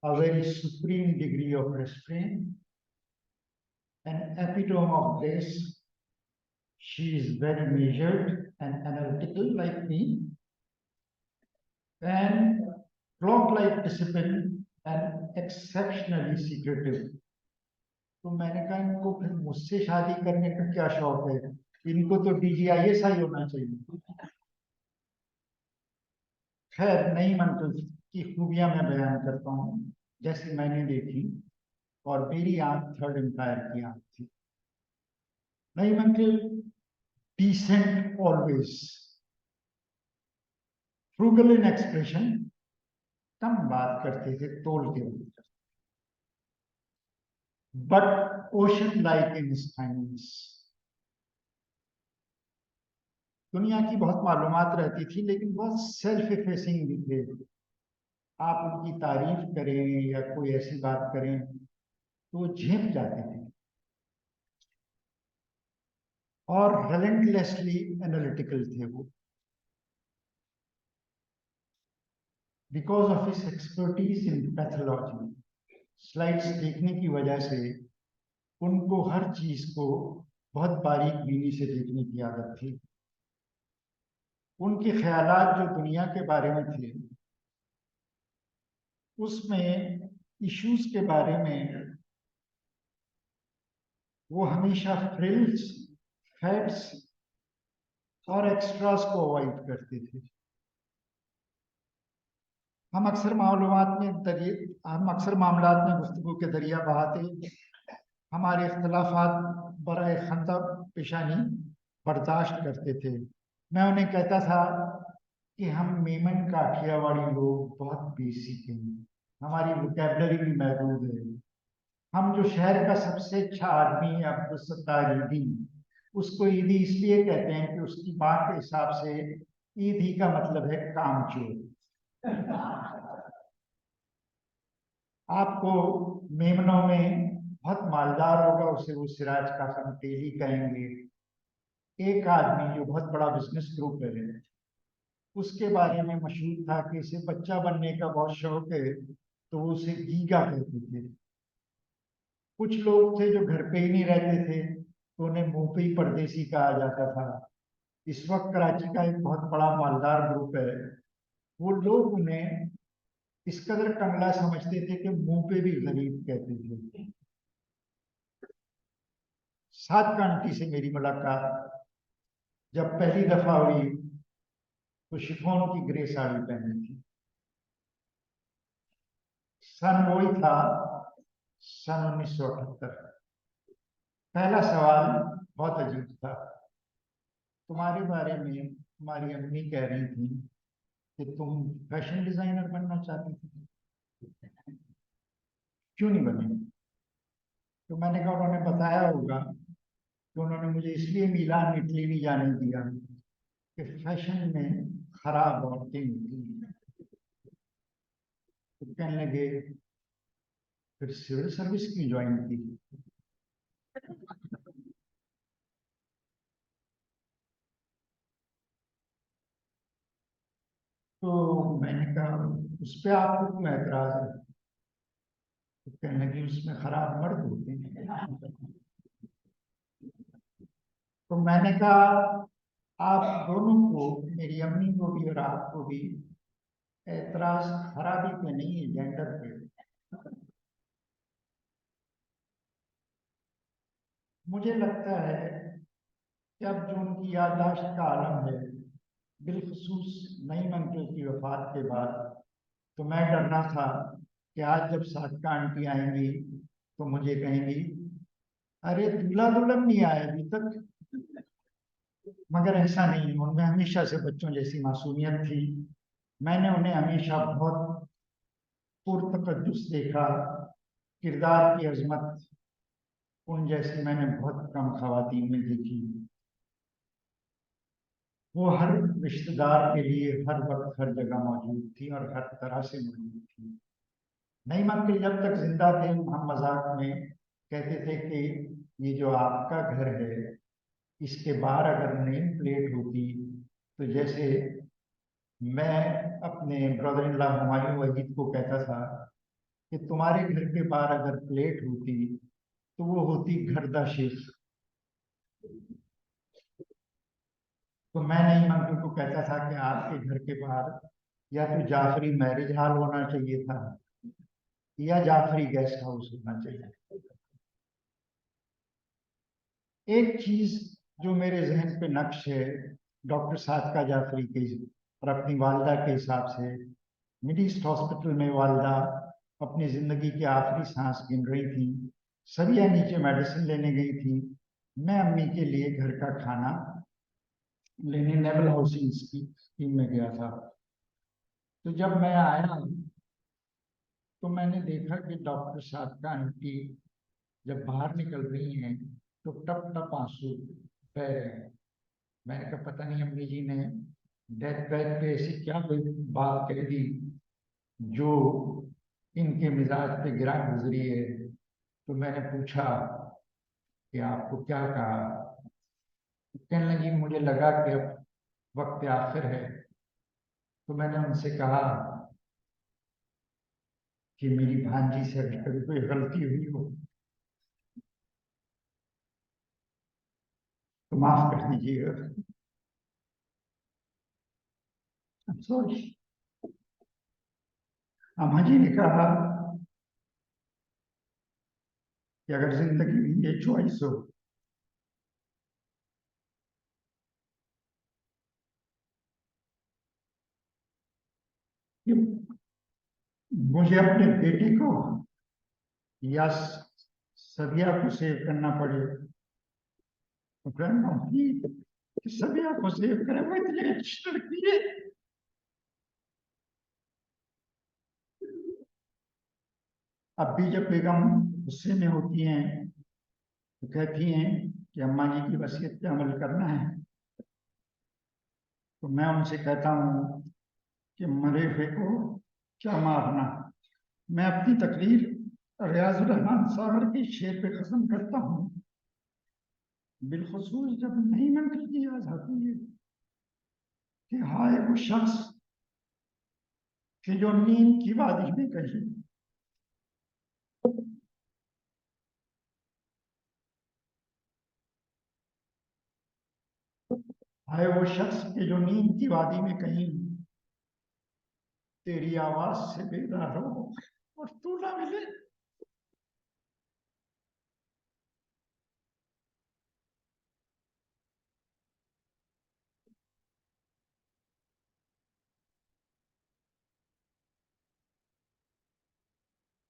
[SPEAKER 7] a very supreme degree of restraint, an epitome of grace. She is very measured and analytical like me, and clock-like discipline and exceptionally secretive. तो मैंने कहा इनको फिर मुझसे शादी करने का क्या शौक है? इनको तो DGISI होना चाहिए। खैर नई मंजिल की खूबियां मैं बयान करता हूँ जैसे मैंने देखी, और मेरी आंख थर्ड एम्पायर की आंख थी। नई मंजिल decent always, frugal in expression, कम बात करते थे, तोल के बात करते, but ocean like in his kindness. दुनिया की बहुत मालूमात रहती थी लेकिन बहुत सेल्फ इफेसिंग भी थे। आप उनकी तारीफ करें या कोई ऐसी बात करें तो झेप जाते थे, और relentlessly analytical थे वो। Because of his expertise in pathology, slides देखने की वजह से उनको हर चीज को बहुत बारीक बीनी से देखने की आदत थी। उनके ख्यालात जो दुनिया के बारे में थे उसमें इश्यूज के बारे में वो हमेशा फ्रिल्स, फैक्ट्स और एक्स्ट्रास को अवॉइड करते थे। हम अक्सर मामलात में गुफ्तगू के दरिया बहाते, हमारे इख्तलाफात बराए खंदा पेशानी बर्दाश्त करते थे। मैं उन्हें कहता था कि हम मेमन काठियावाड़ी लोग बहुत बेसिक हैं, हमारी वोकैबलरी भी महदूद है। हम जो शहर का सबसे अच्छा आदमी है अब्दुल सत्तार ईदी, उसको ईदी इसलिए कहते हैं कि उसकी माँ के हिसाब से ईदी का मतलब है कामचोर। आपको मेमनों में बहुत मालदार होगा, उसे वो सिराज का फंटेली कहेंगे। एक आदमी जो बहुत बड़ा बिजनेस ग्रुप है उसके बारे में मशहूर था कि इसे बच्चा बनने का बहुत शौक है, तो वो उसे गीगा कहते थे। कुछ लोग थे जो घर पे ही नहीं रहते थे, तो उन्हें मुंह पे ही परदेसी कहा जाता था। इस वक्त कराची का एक बहुत बड़ा मालदार ग्रुप है, वो लोग उन्हें इस कदर कंगला समझते थे कि मुंह पे भी गरीब कहते थे। सादिका आंटी से मेरी मुलाकात जब पहली दफा हुई तो शिफॉन की ग्रे साड़ी पहनी थी। सन वही था, सन 1978। पहला सवाल बहुत अजीब था। तुम्हारे बारे में तुम्हारी अम्मी कह रही थी कि तुम फैशन डिजाइनर बनना चाहती थी, क्यों नहीं बनी? तो मैंने कहा उन्होंने बताया होगा कि उन्होंने मुझे इसलिए मिलान इटली नहीं जाने दिया कि फैशन में खराब औरतें निकली। तो कहने लगे फिर सिविल सर्विस की ज्वाइन की। तो मैंने कहा उस पर आपको क्यों ऐतराज है? तो कहने लगी उसमें खराब मर्द होते हैं। तो मैंने कहा आप दोनों को, मेरी अम्मी को भी और आपको भी, ऐतराज खराबी पे नहीं है, जेंडर पे। मुझे लगता है कि अब जो उनकी याददाश्त का आलम है, बिलखसूस नई मंजिल की वफात के बाद, तो मैं डर रहा था कि आज जब सादिका आंटी आएंगी तो मुझे कहेंगी अरे दूल्हा दुल्हन नहीं आए अभी तक। मगर ऐसा नहीं, उनमें हमेशा से बच्चों जैसी मासूमियत थी। मैंने उन्हें हमेशा बहुत पुरतकद्दुस देखा। किरदार की अजमत उन जैसी मैंने बहुत कम खवातीन में देखी। वो हर रिश्तेदार के लिए हर वक्त हर जगह मौजूद थी और हर तरह से मौजूद थी। नहीं मानते जब तक जिंदा थे हम मजाक में कहते थे कि ये जो आपका घर है इसके बाहर अगर नेम प्लेट होती तो जैसे मैं अपने brother in law Humayun Waheed को कहता था कि तुम्हारे घर के बाहर अगर प्लेट होती तो वो होती घरदा शेख। तो मैं नहीं मंटू को कहता था कि आपके घर के बाहर या तो जाफरी मैरिज हॉल होना चाहिए था या जाफरी गेस्ट हाउस होना चाहिए। एक चीज जो मेरे जहन पे नक्श है, डॉक्टर सादिका जाफरी की और अपनी वालदा के हिसाब से मिड ईस्ट हॉस्पिटल में वालदा अपनी जिंदगी की आखिरी सांस गिन रही थी। सरिया नीचे मेडिसिन लेने गई थी। मैं अम्मी के लिए घर का खाना लेने नेवल हाउसिंग स्कीम में गया था। तो जब मैं आया तो मैंने देखा कि डॉक्टर सादिका आंटी जब बाहर निकल रही हैं तो टप टप आंसू बह रहे हैं। मैंने कहा पता नहीं अम्मी जी ने डेथ बेड पे ऐसी क्या कोई बात कह दी जो इनके मिजाज पे गिरा गुजरी है। तो मैंने पूछा कि आपको क्या कहा? कहने लगी मुझे लगा कि अब वक्त आखिर है। तो मैंने उनसे कहा कि मेरी भांजी से अगर कभी कोई गलती हुई हो तो माफ कर दीजिएगा। सॉरी। अम्मा जी ने कहा कि अगर जिंदगी में ये चॉइस हो कि मुझे अपने बेटे को या सदिया को सेव करना पड़े तो कहना कि सदिया को सेव करें, वो इतनी अच्छी लड़की है। अब भी जब बेगम गुस्से में होती हैं तो कहती हैं कि अम्मा जी की वसीयत पे अमल करना है। तो मैं उनसे कहता हूँ कि मरे हुए को क्या मारना। मैं अपनी तकरीर रियाजुल रहमान सागर के शेर पे खत्म करता हूँ। बिलखसूस जब नई मंजिल की याद आती है कि हाय वो शख्स कि जो नींद की वादी में कहीं आए वो शख्स के जो नींद की वादी में कहीं तेरी आवाज से बेदार हो और तू ना मिले।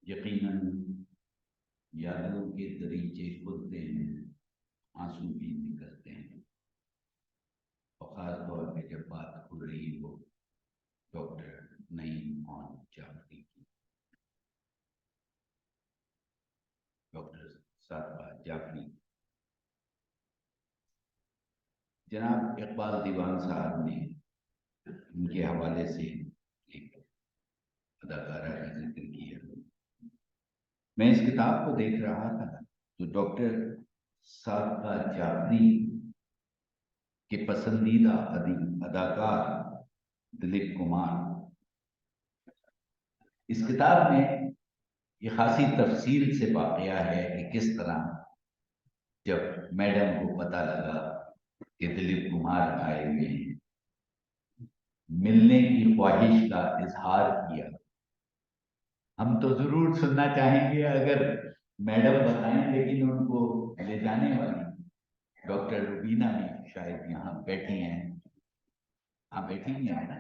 [SPEAKER 1] यकीनन यादों के दरीचे खुलते हैं, आंसू भी निकलते हैं, और खास तौर पे जब बात हो रही हो डॉक्टर नईम ऑन जाफरी की, डॉक्टर सादका जाफरी। जनाब इकबाल दीवान साहब ने उनके हवाले से एक अदाकारा का जिक्र किया। मैं इस किताब को देख रहा था तो डॉक्टर सादका जाफरी के पसंदीदा अदाकार दिलीप कुमार इस किताब में ये खासी तफसील से वाकया है कि किस तरह जब मैडम को पता लगा कि दिलीप कुमार आए हुए हैं, मिलने की ख्वाहिश का इजहार किया। हम तो जरूर सुनना चाहेंगे अगर मैडम बताएं, लेकिन उनको ले जाने वाली डॉक्टर रुबीना भी शायद यहाँ बैठी हैं। हाँ, बैठी ही है ना।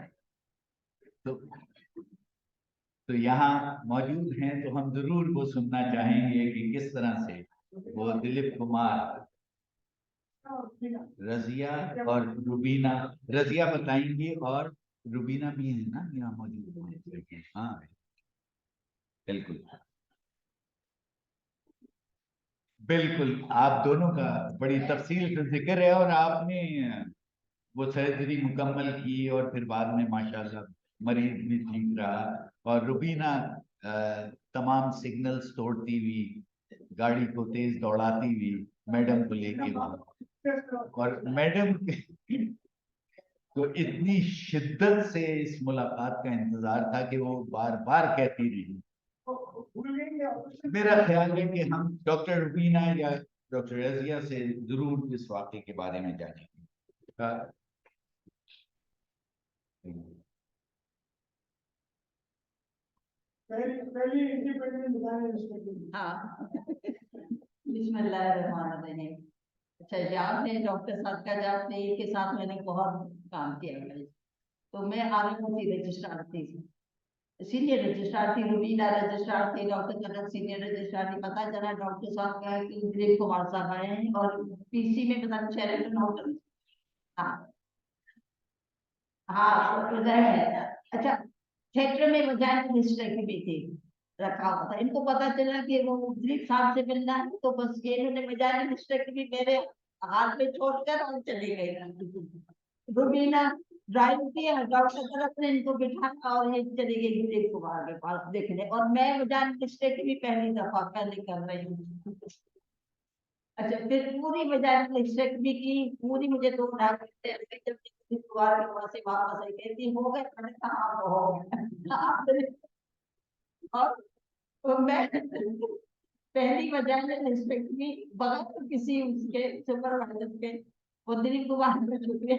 [SPEAKER 1] तो यहाँ मौजूद हैं, तो हम जरूर वो सुनना चाहेंगे कि किस तरह से वो दिलीप कुमार, रजिया और रुबीना, रजिया बताएंगी और रुबीना भी है ना यहाँ मौजूद है। हाँ बिल्कुल बिल्कुल, आप दोनों का बड़ी तफसील से जिक्र है, और आपने वो सर्जरी मुकम्मल की और फिर बाद में माशाल्लाह मरीज भी ठीक रहा, और रुबीना तमाम सिग्नल्स तोड़ती हुई, गाड़ी को तेज दौड़ाती हुई मैडम को लेके वहां, और मैडम तो इतनी शिद्दत से इस मुलाकात का इंतजार था कि वो बार बार कहती रही। मेरा ख्याल है कि हम डॉक्टर रुबीना या डॉक्टर रजिया से जरूर इस वाक़े के बारे में जानेंगे।
[SPEAKER 8] हाँ, बिस्मिल्लाहिर्रहमानिर्रहीम। अच्छा, याद है डॉक्टर सादका जाफरी के साथ मैंने बहुत काम किया है। तो मैं आरएमओ रजिस्ट्रार थी, सीनियर रजिस्ट्रार थी, रुबीना रजिस्ट्रार थी, डॉक्टर कनक सीनियर रजिस्ट्रार थी। पता चला डॉक्टर साहब का कि दिलीप कुमार साहब आए हैं और पीसी में पता नहीं शेरेटन होटल। हाँ हाँ, तो है। अच्छा, थिएटर में वजाइनल हिस्टेरेक्टमी थी, रखा हुआ था। इनको पता चला कि वो दिलीप साहब से मिलना है, तो बस ये इन्होंने वजाइनल हिस्टेरेक्टमी मेरे हाथ में छोड़कर और चली गई। रुबीना ड्राइव किया, डॉक्टर तरफ ने इनको बिठाया और ये चली गई दिलीप कुमार के पास देखने, और मैं वजाइनल हिस्टेरेक्टमी पहली दफा पहले कर रही हूँ। अच्छा, फिर पूरी वजाइनल हिस्टेरेक्टमी की, पूरी मुझे 2 ढाई घंटे लगे। जब दिलीप कुमार के वहां से वापस आई, कहती हो गए? मैंने कहा हाँ, हो गए। और तो मैं पहली वजाइनल हिस्टेरेक्टमी बगैर किसी उसके सुपरवाइजर के, वो दिलीप कुमार को शुक्रिया।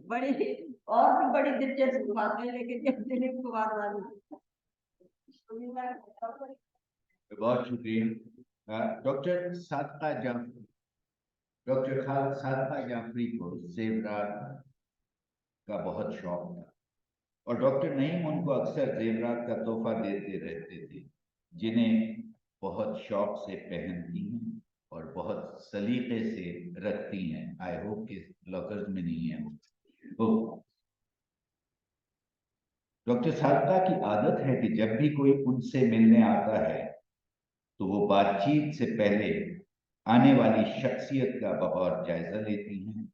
[SPEAKER 8] बड़ी और भी बड़ी दिलचस्प बात है, लेकिन जब दिलीप कुमार वाली।
[SPEAKER 1] बहुत शुक्रिया। डॉक्टर सादका जाफरी, डॉक्टर सादका जाफरी को जेवरात का बहुत शौक था, और डॉक्टर नईम उनको अक्सर जेवरात का तोहफा देते रहते थे, जिन्हें बहुत शौक से पहनती हैं और बहुत सलीके से रखती हैं। आई होप कि लॉकर्स में नहीं है वो। डॉक्टर सादका की आदत है कि जब भी कोई उनसे मिलने आता है तो वो बातचीत से पहले आने वाली शख्सियत का बगौर जायजा लेती हैं।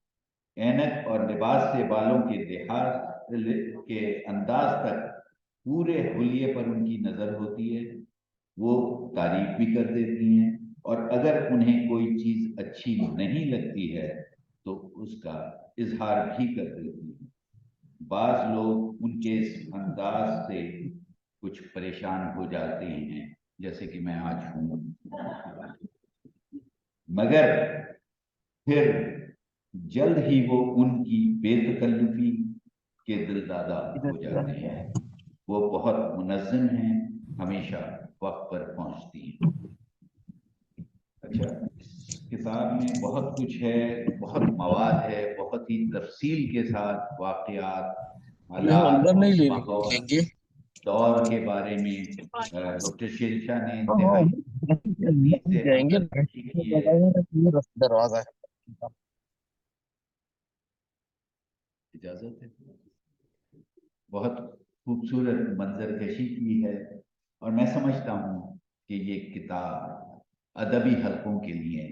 [SPEAKER 1] ऐनक और लिबास से बालों के लिहाज के अंदाज तक पूरे हुलिये पर उनकी नजर होती है। वो तारीफ भी कर देती हैं, और अगर उन्हें कोई चीज अच्छी नहीं लगती है तो उसका इजहार भी कर देती हैं। बाज लोग उनके इस अंदाज से कुछ परेशान हो जाते हैं, जैसे कि मैं आज हूं, मगर फिर जल्द ही वो उनकी बेतकल्लुफी के दिलदादा हो जाते हैं। वो बहुत मुनज़्ज़म हैं, हमेशा वक्त पर पहुंचती हैं। अच्छा, इस किताब में बहुत कुछ है, बहुत मवाद है, बहुत ही तफसील के साथ वाक़यात, हालात और माहौल, दौर के बारे में डॉक्टर शेरशाह ने इंतहाई तमीज़ से अमददरी की है।
[SPEAKER 9] दरवाजा है।
[SPEAKER 1] इजाजत है। बहुत खूबसूरत मंजरकशी की है और मैं समझता हूँ कि ये किताब अदबी हलकों के लिए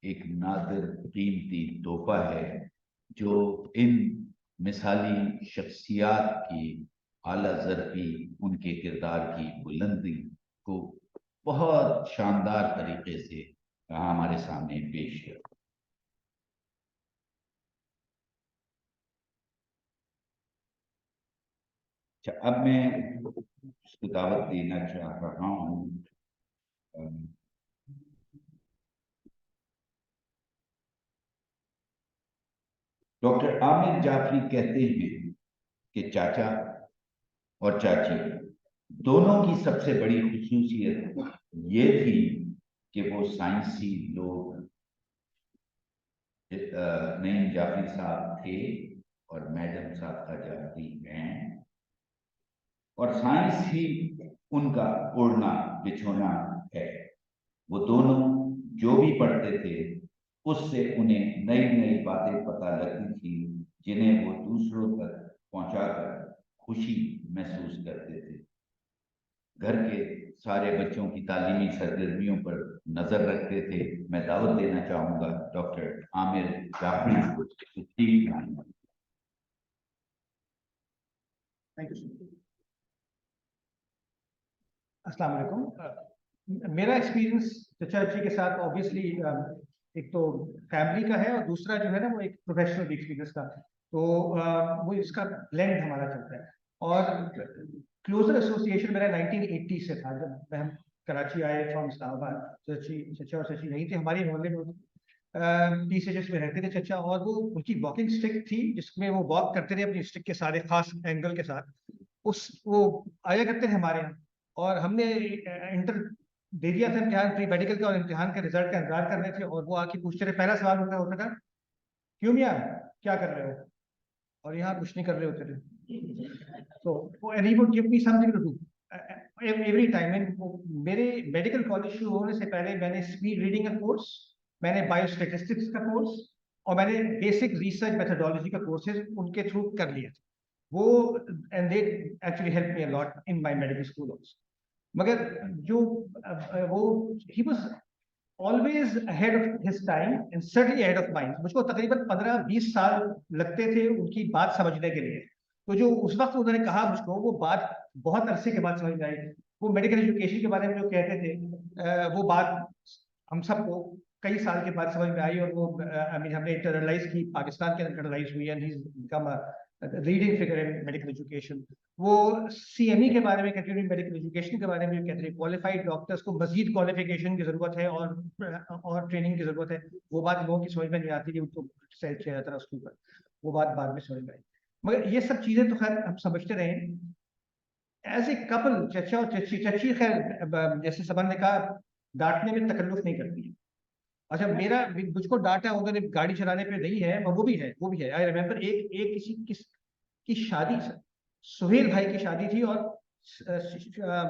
[SPEAKER 1] एक नादिर कीमती तोहफा है, जो इन मिसाली शख्सियात की आला ज़रफ़ी, उनके किरदार की बुलंदी को बहुत शानदार तरीके से हमारे सामने पेश किया। अच्छा, अब मैं उसको दावत देना चाह रहा हूँ डॉक्टर आमिर जाफरी कहते हैं कि चाचा और चाची दोनों की सबसे बड़ी खुसूसियत ये थी कि वो साइंसी लोग नईम जाफरी साहब थे और मैडम सादिका जाफरी हैं, और साइंस ही उनका उड़ना बिछोना है। वो दोनों जो भी पढ़ते थे उससे उन्हें नई नई बातें पता लगती थी, जिन्हें वो दूसरों तक पहुंचाकर खुशी महसूस करते थे। घर के सारे बच्चों की तालीमी सरगर्मियों पर नजर रखते थे। मैं दावत देना चाहूंगा डॉक्टर आमिर जाफरी को।
[SPEAKER 10] अस्सलाम वालेकुम। मेरा एक्सपीरियंस चचा जी के साथ ऑब्वियसली एक तो फैमिली का है और दूसरा जो है ना वो एक प्रोफेशनल एक्सपीरियंस का, तो वो इसका ब्लेंड हमारा चलता है। और क्लोजर एसोसिएशन मेरा 1980 से था, जब हम कराची आए फ्रॉम इस्लामाबाद। चचा और चची नहीं थे हमारे मोहल्ले में, PCHS में रहते थे चचा, और वो उनकी वॉकिंग स्टिक थी जिसमें वो वॉक करते थे अपनी स्टिक के सारे खास एंगल के साथ। वो आया करते थे हमारे यहाँ, और हमने इंटर दे दिया था इम्तिहान, प्री मेडिकल का, और इम्तिहान के रिजल्ट का इंतजार कर रहे थे, और वो आके पूछते थे। पहला सवाल उनका होता था, क्यों मियां क्या कर रहे हो? और यहाँ कुछ नहीं कर रहे होते थे। तो and he would give me something to do every time. मेरे मेडिकल कॉलेज शुरू होने से पहले मैंने स्पीड रीडिंग का कोर्स, मैंने बायोस्टेटिस्टिक्स का कोर्स, और मैंने बेसिक रिसर्च मेथोडोलॉजी का कोर्सेज उनके थ्रू कर लिए थे वो, and they actually help me a lot in my medical school also. मगर जो वो he was always ahead of his time and certainly ahead of mind. मुझको तकरीबन 15-20 साल लगते थे उनकी बात समझने के लिए। तो जो उस वक्त उन्होंने कहा मुझको, वो बात बहुत अरसे के बाद समझ में आई। वो मेडिकल एजुकेशन के बारे में जो कहते थे, वो बात हम सबको कई साल के बाद समझ में आई, और वो आई मीन हमने इंटरनलाइज की, पाकिस्तान के अंदर इंटरनलाइज हुई, and he is become a leading figure in medical education. वो CME के बारे में, कंटिन्यूइंग मेडिकल एजुकेशन के बारे में कहते हैं, क्वालिफाइड डॉक्टर्स को मजीद क्वालिफिकेशन की जरूरत है और ट्रेनिंग की जरूरत है। वो बात लोगों की समझ में नहीं आती कि उनको सेट किया जाता है उसके ऊपर, वो बात बाद में समझ में आई। मगर ये सब चीजें तो खैर हम समझते रहे। एज ए कपल, चचा और चची खैर जैसे सबन ने कहा, डांटने में तकल्लुफ नहीं करती है। अच्छा, मेरा मुझको डांटा उन्होंने गाड़ी चलाने पे नहीं है, वो भी है, वो भी है। आई रिमेम्बर एक किसी की शादी, सुहेल भाई की शादी थी, और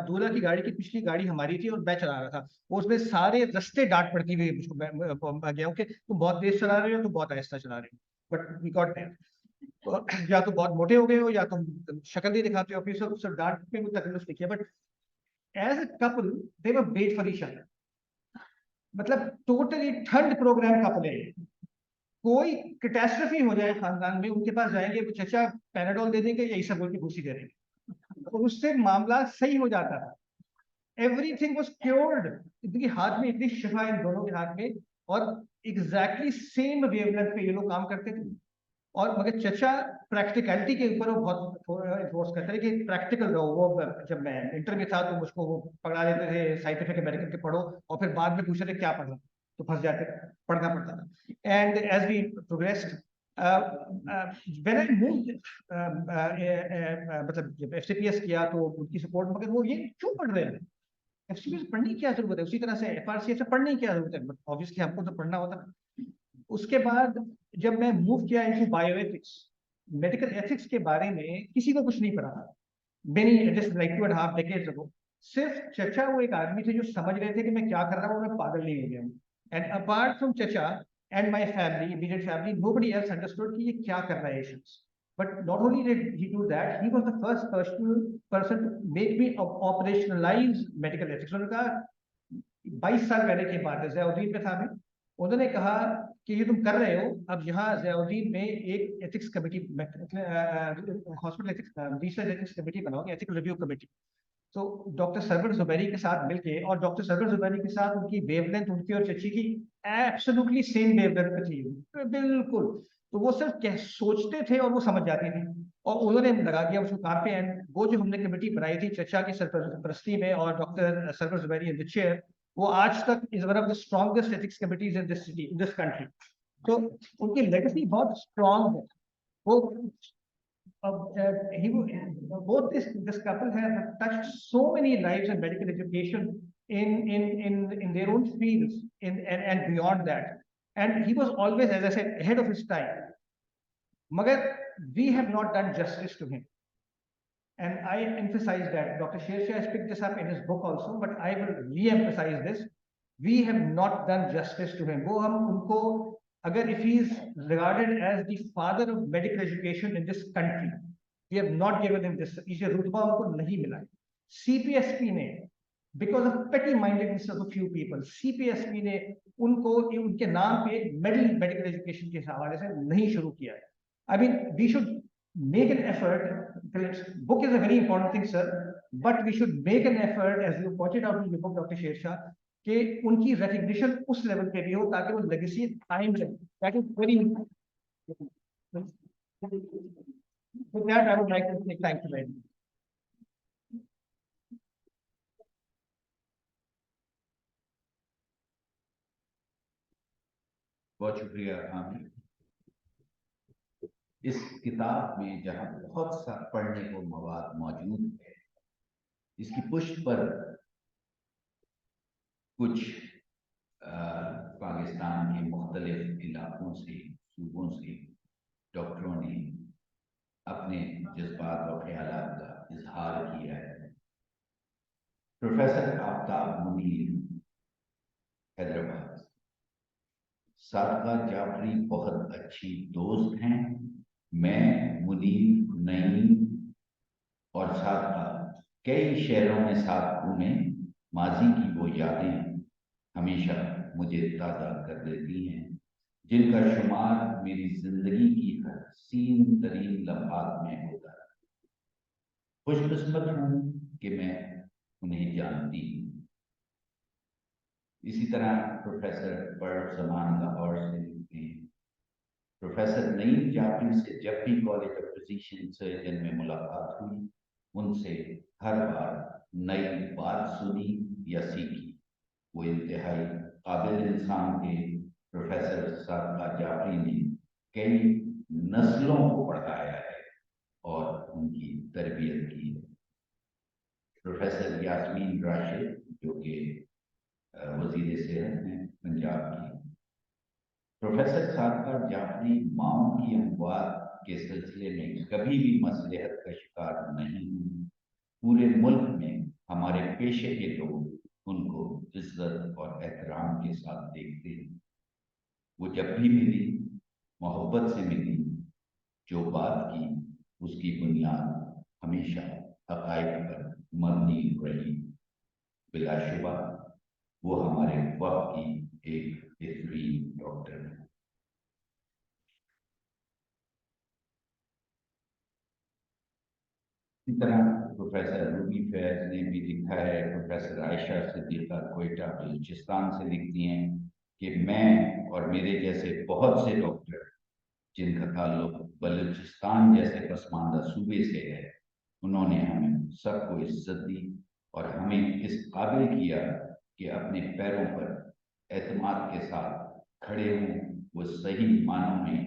[SPEAKER 10] दूल्हा की गाड़ी की पिछली गाड़ी हमारी थी और मैं चला रहा था। वो उसमें सारे रास्ते डांट पड़ती हुई मुझको गया हूँ कि तुम बहुत तेज चला रहे हो, तुम बहुत आहिस्ता चला रहे हो। बट वी गॉट देयर, या तो बहुत मोटे हो गए हो, या तुम शक्ल नहीं दिखाते हो। फिर सब डांट पे कोई तकलीफ नहीं किया, but as a couple they were made for each other. मतलब टोटली थर्ड प्रोग्राम कपल है। कोई कैटास्ट्रफी हो जाए खानदान में, उनके पास जाएंगे, वो चचा पैनाडोल दे देंगे या ईसा बोल के भूसी दे देंगे, और उससे मामला सही हो जाता था। Everything was cured. इनके हाथ में इतनी शिफा है इन दोनों के हाथ में, और एग्जैक्टली सेम वेवलेंथ पे ये लोग काम करते थे। और मगर चचा प्रैक्टिकलिटी के ऊपर वो बहुत इन्फोर्स करते थे कि प्रैक्टिकल रहो। वो जब मैं इंटर में था तो मुझको वो पढ़ा देते थे साइंटिफिक अमेरिकन के पढ़ो, और फिर बाद में पूछते थे क्या पढ़ना, तो फंस जाते, पढ़ना पड़ता था। And as we progressed, when I moved, मतलब जब एफसीपीएस किया तो उनकी सपोर्ट, मगर वो ये क्यों पढ़ रहे हैं, एफसीपीएस पढ़ने की क्या जरूरत है, उसी तरह से एफआरसीएस पढ़ने की क्या जरूरत है, बट ऑब्वियसली हमको तो पढ़ना होता। उसके बाद जब मैं मूव किया इनटू बायोएथिक्स, मेडिकल एथिक्स के बारे में किसी को कुछ नहीं पता था। मैंने जस्ट लाइक 2.5 डेकेड्स अगो, सिर्फ चचा वो एक आदमी थे जो समझ रहे थे कि मैं क्या कर रहा हूँ, मैं पागल नहीं हो गया हूँ। एंड अपार्ट फ्रॉम चचा and my family, immediate family, nobody else understood कि ये क्या कर रहा है ये शख्स। But not only did he do that, he was the first person to make me operationalize medical ethics. उन्होंने कहा 22 साल पहले की बात है, ज़ियाउद्दीन में था मैं, उन्होंने कहा कि ये तुम कर रहे हो, अब यहाँ ज़ियाउद्दीन में एक ethics committee, hospital ethics, research ethics committee बनाओगे, एथिकल रिव्यू कमेटी। तो डॉक्टर सरवर जुबैरी के साथ मिलके, और डॉक्टर सरवर जुबैरी के साथ उनकी वेवलेंथ, उनकी और चची की एब्सोल्युटली सेम वेवलेंथ पे थी, बिल्कुल। तो वो सिर्फ क्या सोचते थे और वो समझ जाती थी, और उन्होंने लगा दिया उसको काम पे। एंड वो जो हमने कमेटी बनाई थी चचा की सरपरस्ती में, और doctor Sarwar Zubairi in the chair, वो आज तक is one of the strongest ethics committees in this city, in this country. तो उनकी लेगेसी बहुत स्ट्रॉन्ग है। वो both this couple have touched so many lives in medical education in their own fields, and beyond that. And he was always, as I said, ahead of his time. Magar, we have not done justice to him. And I emphasize that. Dr. Shershah has picked this up in his book also, but I will re-emphasize this. We have not done justice to him. वो हम उनको, अगर if he is regarded as the father of medical education in this country, we have not given him this. इसे रुतबा उनको नहीं मिला है। CPSP ने, because of petty mindedness of a few people, CPSP ने उनको उनके नाम पे मेडिकल एजुकेशन के हवाले से नहीं शुरू किया है। I mean, we should make an effort. Book is a very important thing, sir, but we should make an effort, as you pointed out in your book, Dr. Shershah, कि उनकी recognition उस level पे भी हो ताकि वो legacy time रहे. That is very important. With that, I would like to say thank you very much.
[SPEAKER 1] बहुत शुक्रिया आमिर। इस किताब में जहाँ बहुत सा पढ़ने को मवाद मौजूद है, इसकी पुष्ट पर कुछ पाकिस्तान के मुख्तलिफ इलाकों से, सूबों से डॉक्टरों ने अपने जज्बात और ख्यालात का इजहार किया है। प्रोफेसर आफ्ताब मुनीर, हैदराबाद। सादिका जाफरी बहुत अच्छी दोस्त हैं। मैं, मुनीर, नईम और सादिका कई शहरों में साथ घूमे। माजी की वो यादें हमेशा मुझे ताज़ा कर देती हैं, जिनका शुमार मेरी जिंदगी की हसीन तरीन लम्हात में होता है। खुशकिस्मत हूँ कि मैं उन्हें जानती हूँ। इसी तरह प्रोफेसर बर्ड जमान लाहौर से मिलते हैं। प्रोफेसर नईम जाफरी से जब भी कॉलेज ऑफ फिजिशियन सर्जन में मुलाकात हुई, उनसे हर बार नई बात सुनी या सीखी। वो इंतहाई काबिल इंसान थे। प्रोफेसर सादिका जाफरी ने कई नस्लों को पढ़ाया है और उनकी तरबियत की है। प्रोफेसर यास्मीन राशिद, जो कि वजीर सेहत हैं पंजाब की। प्रोफेसर सादिका जाफरी माओ की अमवात के सिलसिले में कभी भी मसलहत का शिकार नहीं हुई। पूरे मुल्क में हमारे पेशे के लोग उनको इज्जत और एहतराम के साथ देखते हैं। वो जब भी मिली, मोहब्बत से मिली। जो बात की उसकी बुनियाद हमेशा हक़ाइक़ पर मबनी रही। बिलाशुबा वो हमारे वक्त की एक बेहतरीन डॉक्टर है। इसी तरह प्रोफेसर रूबी फैज ने भी लिखा है। प्रोफेसर आयशा सिद्दीका कोयटा बलूचिस्तान से लिखती हैं कि मैं और मेरे जैसे बहुत से डॉक्टर जिनका ताल्लुक बलूचिस्तान जैसे पसमानदा सूबे से है, उन्होंने हमें सबको इज्जत दी और हमें इस काबिल किया कि अपने पैरों पर एतमाद के साथ खड़े हों। वो सही मानों में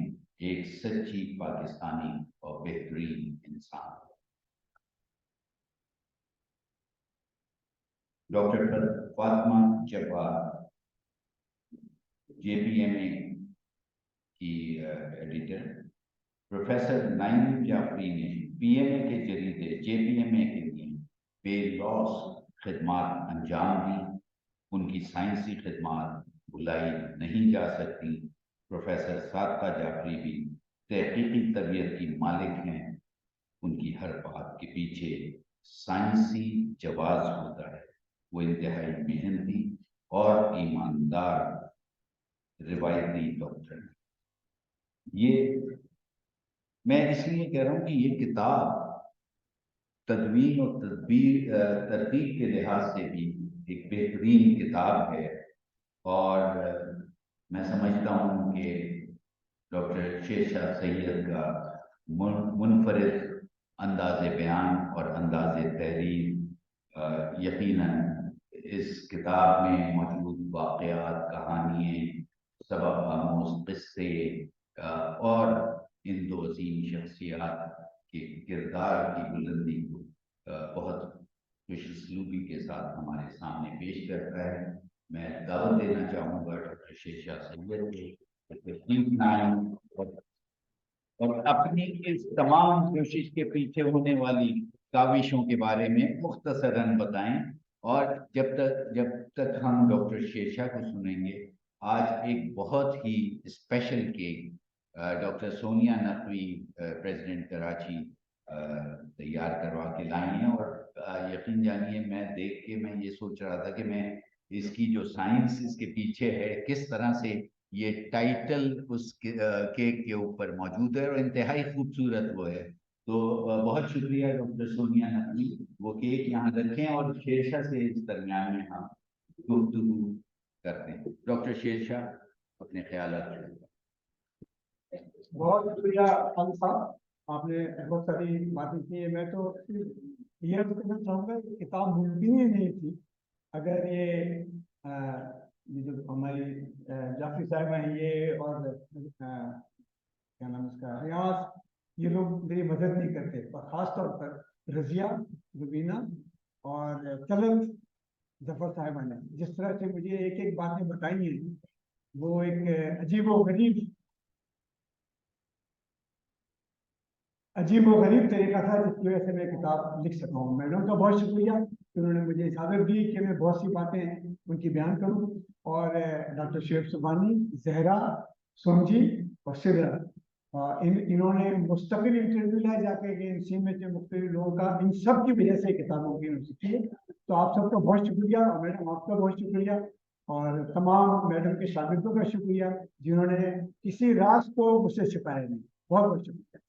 [SPEAKER 1] एक सच्ची पाकिस्तानी और बेहतरीन इंसान। डॉक्टर फातिमा जफर JPMA की एडिटर, प्रोफेसर नाइम जाफरी ने PMA के जरिए JPMA के लिए बेलौस खिदमात अंजाम दी। उनकी साइंसी खिदमात भुलाई नहीं जा सकती। प्रोफेसर सादका जाफरी भी तहकीकी तबीयत की मालिक हैं। उनकी हर बात के पीछे साइंसी जवाब होता है। वो इंतहाई मेहनती और ईमानदार रिवायती डॉक्टर हैं। ये मैं इसलिए कह रहा हूँ कि ये किताब तदवीन और तरतीब के लिहाज से भी एक बेहतरीन किताब है और मैं समझता हूँ कि डॉक्टर शेरशाह सैयद का मुनफरिद अंदाज़ बयान और अंदाज़ तहरीर यकीनन इस किताब में मौजूद वाक़यात, कहानियाँ, सबक आमूज़ किस्से और इन दो अजीम शख्सियात के किरदार की बुलंदी को बहुत खुशसलूबी के साथ हमारे सामने पेश करता है। मैं दावत देना चाहूँगा डॉक्टर शेरशाह सैयद को और अपनी इस तमाम कोशिश के पीछे होने वाली काविशों के बारे में मुख्तसरन बताएं। और जब तक हम डॉक्टर शेरशाह को सुनेंगे, आज एक बहुत ही special cake doctor Sonia Naqvi president Karachi तैयार करवा के लाई हैं। और यकीन जानिए, मैं देख के मैं ये सोच रहा था कि मैं इसकी जो साइंस इसके पीछे है, किस तरह से ये टाइटल उस केक के ऊपर मौजूद है और इंतहाई खूबसूरत वो है। तो बहुत शुक्रिया डॉक्टर सोनिया नकवी। वो केक यहाँ रखें और शेरशाह से इस दरमियान में हम गुफ्तगू करते हैं। डॉक्टर शेरशाह, अपने ख्याल रखें।
[SPEAKER 11] बहुत शुक्रिया खान साहब, आपने बहुत सारी बातें की है। मैं तो ये कहना चाहूँगा कि किताब मुमकिन ही नहीं थी अगर ये जो हमारी जाफरी साहब हैं ये और क्या नाम इसका रियाज, ये लोग मेरी मदद नहीं करते। और ख़ास तौर पर रजिया, रुबीना और तलब जफर साहिबा ने जिस तरह से मुझे एक एक बातें बताई हैं, वो एक अजीब व गरीब तरीका था जिसकी वजह से मैं किताब लिख सका हूँ। मैडम का बहुत शुक्रिया कि उन्होंने मुझे इजाज़त दी कि मैं बहुत सी बातें उनकी बयान करूँ। और डॉक्टर शेब सुबानी, जहरा, सोमजी और सिदरा, इन्होंने मुस्तकिल इंटरव्यू लिया जाके कि इन में जो मुख्तलिफ लोगों का, इन सब की वजह से किताब मुमकिन हो सकी है। तो आप सबका बहुत शुक्रिया और मैडम आपका बहुत शुक्रिया और तमाम मैडम के शागिर्दों का शुक्रिया जिन्होंने किसी राज को मुझसे छिपाया नहीं। बहुत बहुत शुक्रिया।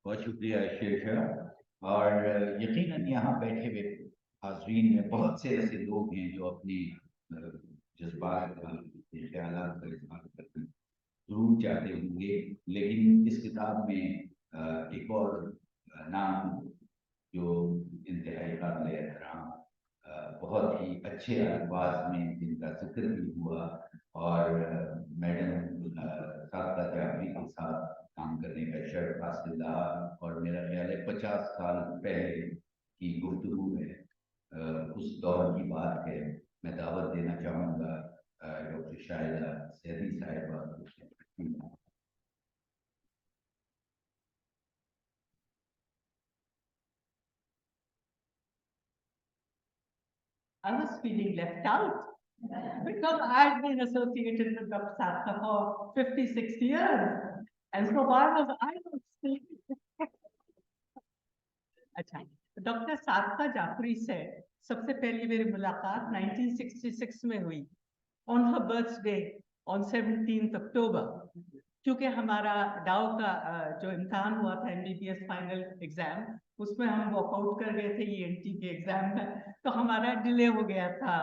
[SPEAKER 1] बहुत शुक्रिया शेरशाह। और यकीनन यहाँ बैठे हुए हाजरीन में बहुत से ऐसे लोग हैं जो अपने जज्बात का, ख्यालात का इजहार करना जरूर चाहते होंगे, लेकिन इस किताब में एक और नाम जो इंतहाई काबिल एहतराम, बहुत ही अच्छे अल्फाज में जिनका जिक्र भी हुआ और मैडम सादका जाफरी के साथ काम करने का शर्फ हासिल रहा और मेरा ख्याल है 50 साल पहले की गुफ्तगू है, उस दौर की बात है। मैं दावत देना चाहूँगा डॉक्टर शाहिदा सैदी साहिबा।
[SPEAKER 3] I was feeling left out because I'd been associated with Dr. Sadiqua for 50-60 years. And so why was I not speaking? अच्छा, डॉक्टर सादिका जाफरी से सबसे पहली मेरी मुलाकात 1966 में हुई ऑन हर बर्थडे ऑन 17 अक्टूबर, क्योंकि हमारा डाउ का जो इम्तिहान हुआ था MBBS फाइनल एग्जाम
[SPEAKER 12] उसमें हम वॉकआउट कर गए थे ENT के एग्जाम में, तो हमारा डिले हो गया था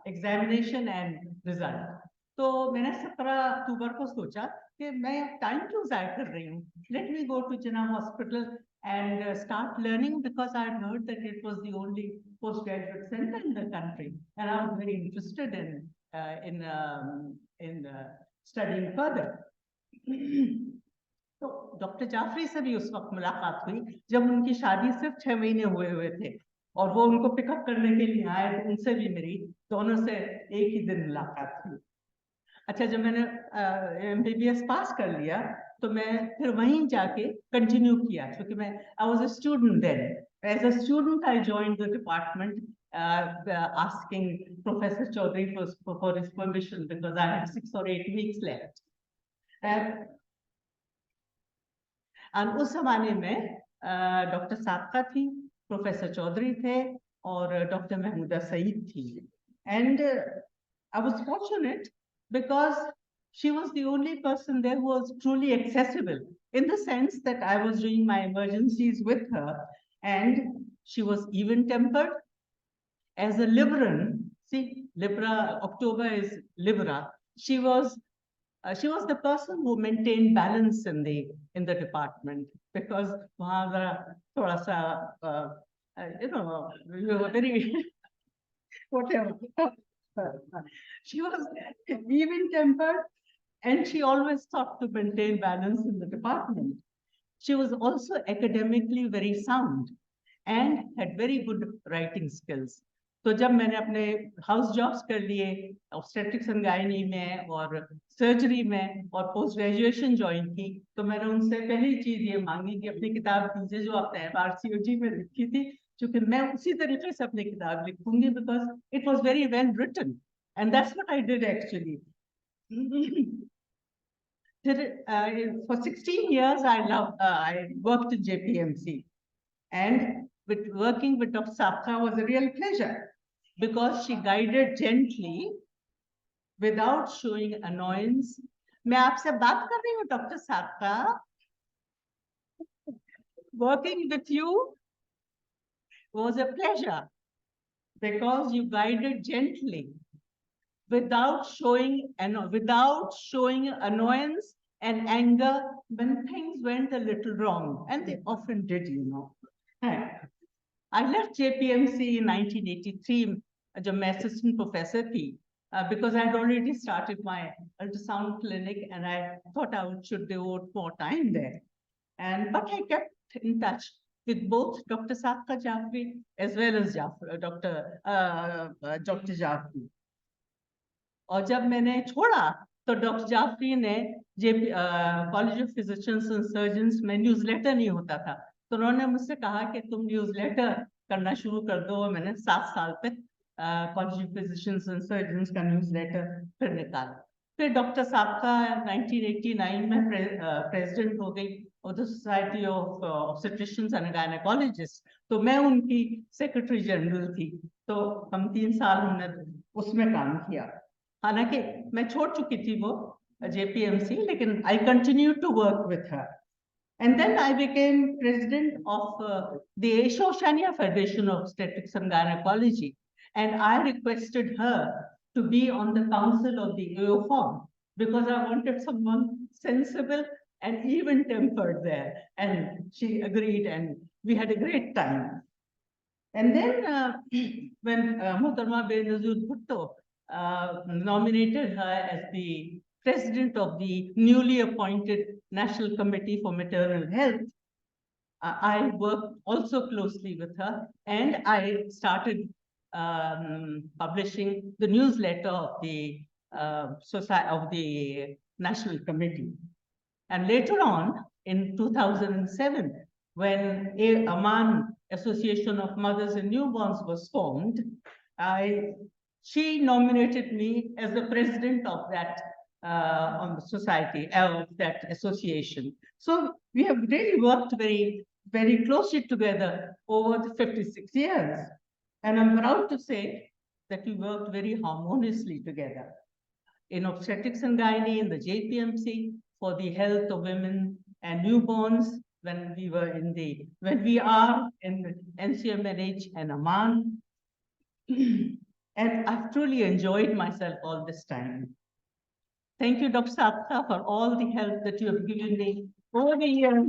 [SPEAKER 12] एग्जामिनेशन एंड रिजल्ट। तो मैंने 17 अक्टूबर को सोचा कि मैं टाइम क्यों जाया कर रही हूँ, let me go to Jinnah hospital and start learning, because I had heard that it was the only postgraduate center in the country, and I was very interested in studying further. तो doctor Jafri से भी उस वक्त मुलाकात हुई जब उनकी शादी सिर्फ 6 महीने हुए थे, और वो उनको पिकअप करने के लिए आए, तो उनसे भी मेरी दोनों से एक ही दिन मुलाकात हुई। अच्छा, जब मैंने MBBS पास कर लिया तो मैं फिर वहीं जाके कंटिन्यू किया, क्योंकि मैं I was a student then. As a student I joined the department asking Professor Chaudhary for his permission, because I had 6 or 8 weeks left. And उस जमाने में डॉक्टर सादका थी, प्रोफेसर चौधरी थे, और डॉक्टर महमूदा सईद थी। And I was fortunate because she was the only person there who was truly accessible, in the sense that I was doing my emergencies with her, and she was even-tempered. As a Libran, see, Libra, October is Libra. She was the person who maintained balance in the department, because thoda sa, we were very whatever. She was even-tempered, and she always sought to maintain balance in the department. She was also academically very sound and had very good writing skills. तो जब मैंने अपने house jobs कर लिए obstetrics and gynae में और surgery में और पोस्ट ग्रेजुएशन ज्वाइन की, तो मैंने उनसे पहली चीज ये मांगी कि अपनी किताब दीजिए जो आपने RCOG में लिखी थी, क्योंकि मैं उसी तरीके से अपनी किताब लिखूंगी, because it was very well written, and that's what I did actually. For 16 years, I worked in JPMC, and working with Dr. Sapka was a real pleasure, because she guided gently without showing annoyance. मैं आपसे बात कर रही हूँ Dr. Sapka. Working with you was a pleasure, because you guided gently without showing annoyance and anger when things went a little wrong, and they often did, I left JPMC in 1983 as an assistant professor, because I had already started my ultrasound clinic, and I thought I should devote more time there. But I kept in touch with both Dr. Sadiqua Jafarey as well as Dr. Jafarey. और जब मैंने छोड़ा तो doctor Jafri ने college of physicians and surgeons में newsletter नहीं होता था, तो उन्होंने मुझसे कहा कि तुम न्यूज़लेटर करना शुरू कर दो। मैंने 7 साल तक college of physicians and surgeons का न्यूज़लेटर फिर निकाला। फिर डॉक्टर साहब का 1989 में प्रेसिडेंट हो गई of the society of obstetricians and gynaecologist, तो मैं उनकी सेक्रेटरी जनरल थी। तो हम 3 साल हमने उसमें काम किया। हालांकि मैं छोड़ चुकी थी वो JPMC, लेकिन I continued to work with her. And then I became president of the Shershah Federation of Obstetrics and Gynecology, and I requested her to be on the council of the AOFOM, because I wanted someone sensible and even-tempered there, and she agreed, and we had a great time. And then when Muhtarma Benazir Bhutto nominated her as the president of the newly appointed National Committee for Maternal Health, I worked also closely with her, and I started publishing the newsletter of the National Committee. And later on, in 2007, when Aman Association of Mothers and Newborns was formed, she nominated me as the president of that society, of that association. So we have really worked very, very closely together over the 56 years. And I'm proud to say that we worked very harmoniously together. In obstetrics and gynae, in the JPMC, for the health of women and newborns, when we are in NCMNH and Amman. And I've truly enjoyed myself all this time. Thank you, Dr. Sadiqua, for all the help that you have given me over the years.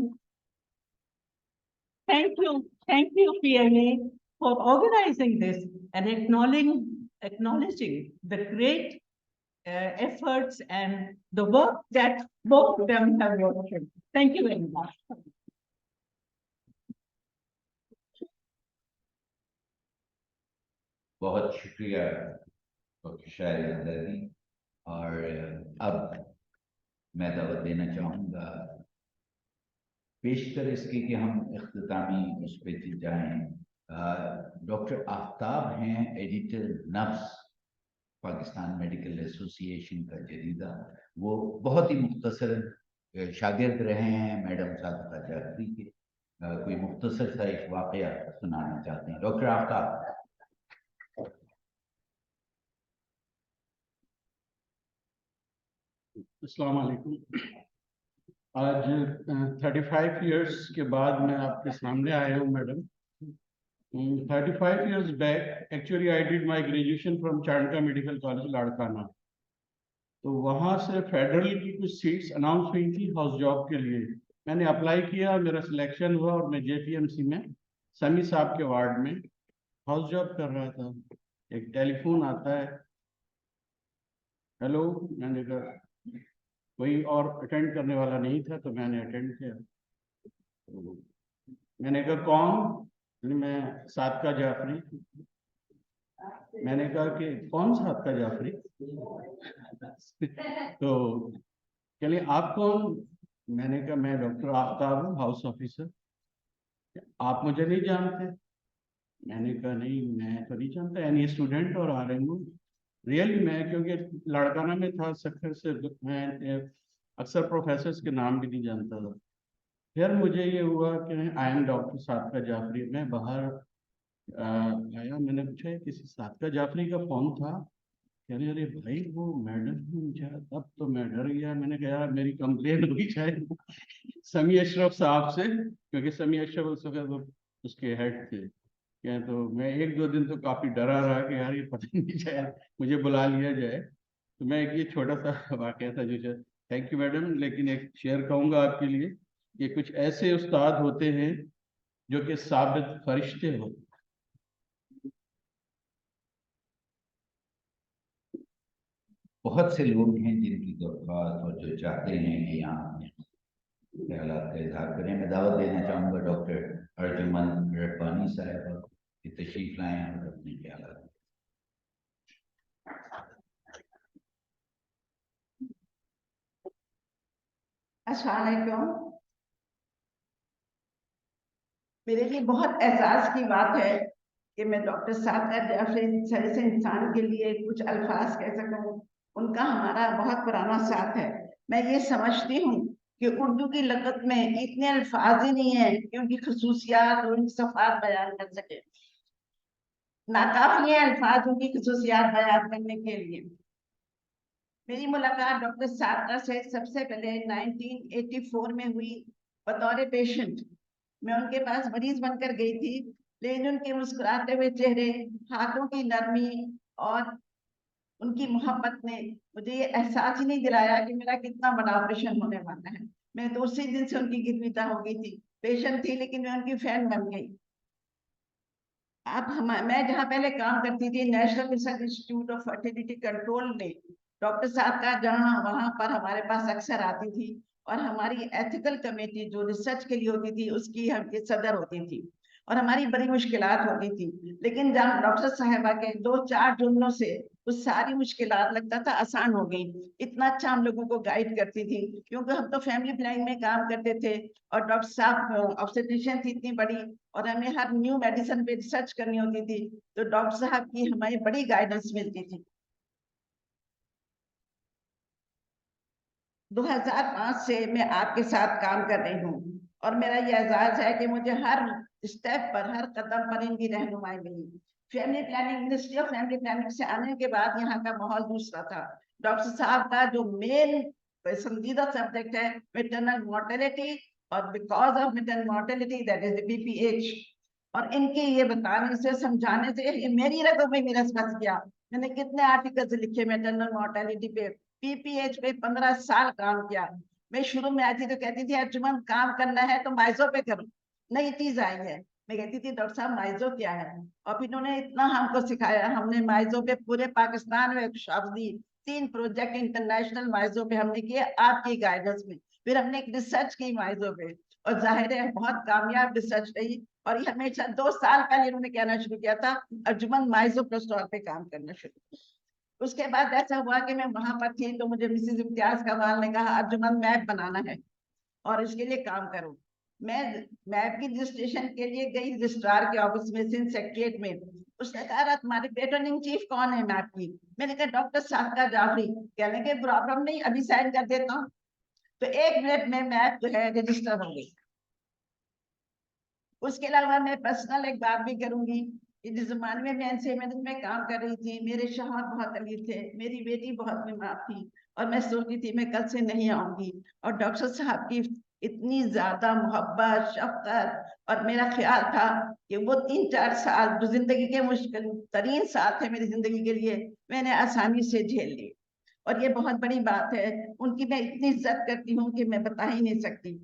[SPEAKER 12] Thank you, PMA, for organizing this and acknowledging the great efforts and the work that both of them have worked on. Thank you very much.
[SPEAKER 1] बहुत शुक्रिया doctor शायद। और अब मैं दावत देना चाहूँगा पेशतर इसके कि हम इख्तितामी उस पे जाएं। डॉक्टर आफ्ताब हैं एडिटर नफ्स पाकिस्तान मेडिकल एसोसिएशन का जरीदा। वो बहुत ही मुख्तसर शागिर्द रहे हैं मैडम सादिका जाफरी के। कोई मुख्तसर सा एक वाक़या सुनाना चाहते हैं डॉक्टर आफ्ताब।
[SPEAKER 13] अस्सलाम वालेकुम। आज 35 इयर्स के बाद मैं आपके सामने आया हूँ madam. 35 years back, actually I did my graduation from Chanakya medical college Larkana. तो वहाँ से फेडरल की कुछ सीट्स अनाउंस हुई थी हाउस जॉब के लिए। मैंने अप्लाई किया, मेरा सिलेक्शन हुआ और मैं JPMC में समी साहब के वार्ड में हाउस जॉब कर रहा था। एक टेलीफोन आता है, हेलो। मैंने कहा कोई और अटेंड करने वाला नहीं था तो मैंने अटेंड किया। तो मैंने कहा कौन? मैं सादिका जाफरी। मैंने कहा कि कौन सादिका जाफरी? तो चलिए आप कौन? मैंने कहा मैं डॉक्टर आफ्ताब हूँ, हाउस ऑफिसर। आप मुझे नहीं जानते? मैंने कहा नहीं, मैं तो नहीं जानता। एनी स्टूडेंट और आ रही हूँ रियली मैं, क्योंकि लड़काना में था सखर से, मैं अक्सर प्रोफेसर्स के नाम भी नहीं जानता था। फिर मुझे ये हुआ कि I am doctor Sadiqa Jafri. मैं बाहर आया, मैंने पूछा किसी सादिका जाफरी का फोन था? कह रहे अरे भाई वो मैडम। तब तो मैं डर गया। मैंने कहा यार मेरी कंप्लेन होगी शायद समी अशरफ साहब से, क्योंकि समी अशरफ उस वक्त उसके हेड थे। क्या तो मैं 1-2 दिन तो काफ़ी डरा रहा कि यार ये पता नहीं शायद मुझे बुला लिया जाए। तो मैं एक ये छोटा सा वाक़या था जो थैंक यू मैडम। लेकिन एक शेयर कहूँगा आपके लिए कि कुछ ऐसे उस्ताद होते हैं जो कि साबित फरिश्ते होते।
[SPEAKER 1] बहुत से लोग हैं जिनकी दरख्वास्त और जो चाहते हैं कि यहाँ अपने ख्यालात का इजहार करें। मैं दावत देना चाहूँगा डॉक्टर अर्जुमन रब्बानी साहब की तशरीफ लाएं और अपने ख्यालात।
[SPEAKER 8] अस्सलाम वालेकुम। मेरे लिए बहुत एहसास की बात है कि मैं डॉक्टर सादिका जाफरी जैसे इंसान के लिए कुछ अल्फाज कह सकूं। उनका हमारा बहुत पुराना साथ है। मैं ये समझती हूँ कि उर्दू की लगत में इतने अल्फाज ही नहीं है कि उनकी खसूसियात और उनकी सफ़ात बयान कर सके। नाकाफी है अल्फाज उनकी खसूसियात बयान करने के लिए। मेरी मुलाकात डॉक्टर सादिका से सबसे पहले 1984 में हुई बतौर पेशेंट। मैं उनके पास मरीज बनकर गई थी, लेकिन उनके मुस्कुराते हुए चेहरे, हाथों की नरमी और उनकी मोहब्बत ने मुझे ये एहसास ही नहीं दिलाया कि मेरा कितना बड़ा ऑपरेशन होने वाला है। मैं तो उसी दिन से उनकी गिरविता हो गई थी। पेशेंट थी लेकिन मैं उनकी फैन बन गई। मैं जहाँ पहले काम करती थी national research institute of fertility control में, डॉक्टर सादिका जहाँ वहाँ पर हमारे पास अक्सर आती थी और हमारी एथिकल कमेटी जो रिसर्च के लिए होती थी उसकी हम सदर होती थी और हमारी बड़ी मुश्किलात होती थी। लेकिन जब डॉक्टर साहिबा के 2-4 जुमलों से उस सारी मुश्किलात लगता था आसान हो गई। इतना अच्छा हम लोगों को गाइड करती थी, क्योंकि हम तो फैमिली प्लानिंग में काम करते थे और डॉक्टर साहब ऑब्स्टेट्रिशियन थी इतनी बड़ी और हमें हर न्यू मेडिसिन पे रिसर्च करनी होती थी, तो डॉक्टर साहब की हमें बड़ी गाइडेंस मिलती थी। 2005 से मैं आपके साथ काम कर रही हूँ और मेरा यह एजाज है कि मुझे हर स्टेप पर, हर कदम पर इनकी रहनुमाई मिली। Family planning, ministry of family planning से आने के बाद यहाँ का माहौल दूसरा था। डॉक्टर साहब का जो मेन पसंदीदा सब्जेक्ट है मैटरनल मोर्टेलिटी और because of maternal mortality that is BPH, और इनके ये बताने से समझाने से ये मेरी रगों में मेरा फंस गया। मैंने कितने आर्टिकल्स लिखे मैटरनल मॉर्टेलिटी पे, पीपीएच पे 15 साल काम किया। मैं शुरू में आई थी तो कहती थी अर्जुमन काम करना है तो माइजो पे करो, नई चीज आई है। मैं कहती थी डॉक्टर साहब माइजो क्या है, और फिर इन्होंने इतना हमको सिखाया। हमने माइजो पे पूरे पाकिस्तान में वर्कशॉप दी, 3 प्रोजेक्ट इंटरनेशनल माइजो पे हमने किए आपकी गाइडेंस में। फिर हमने एक रिसर्च की माइजो पे, और जाहिर है बहुत कामयाब रिसर्च रही। और ये हमेशा 2 साल पहले इन्होंने कहना शुरू किया था अर्जुमन माइजो प्रोस्टॉल पे काम करना शुरू। उसके बाद ऐसा हुआ कि मैं वहां पर थी तो मुझे मिसेज इम्तियाज कमाल ने कहा अर्जुमन मैप बनाना है और इसके लिए काम करो। मैं मैप की रजिस्ट्रेशन के लिए गई रजिस्ट्रार के ऑफिस में, सिंध सेक्रेटरीट में। उसने कहा तुम्हारे पेट्रोन इन चीफ कौन है मैप की? मैंने कहा डॉक्टर सादिका जाफरी। कहने के प्रॉब्लम नहीं, अभी साइन कर देता हूँ। तो 1 मिनट में मैप जो है रजिस्टर हो गई। उसके अलावा मैं पर्सनल एक बात भी करूंगी कि जिस जमाने में मैं एनसीएमएस में काम कर रही थी, मेरे शौहर बहुत अमीर थे, मेरी बेटी बहुत बीमार थी, और मैं सोचती थी मैं कल से नहीं आऊंगी। और डॉक्टर साहब की इतनी ज्यादा मोहब्बत, शफकत, और मेरा ख्याल था कि वो 3-4 साल जो जिंदगी के मुश्किल तरीन साल थे मेरी जिंदगी के लिए, मैंने आसानी से झेल लिए। और ये बहुत बड़ी बात है, उनकी मैं इतनी इज्जत करती हूँ कि मैं बता ही नहीं सकती।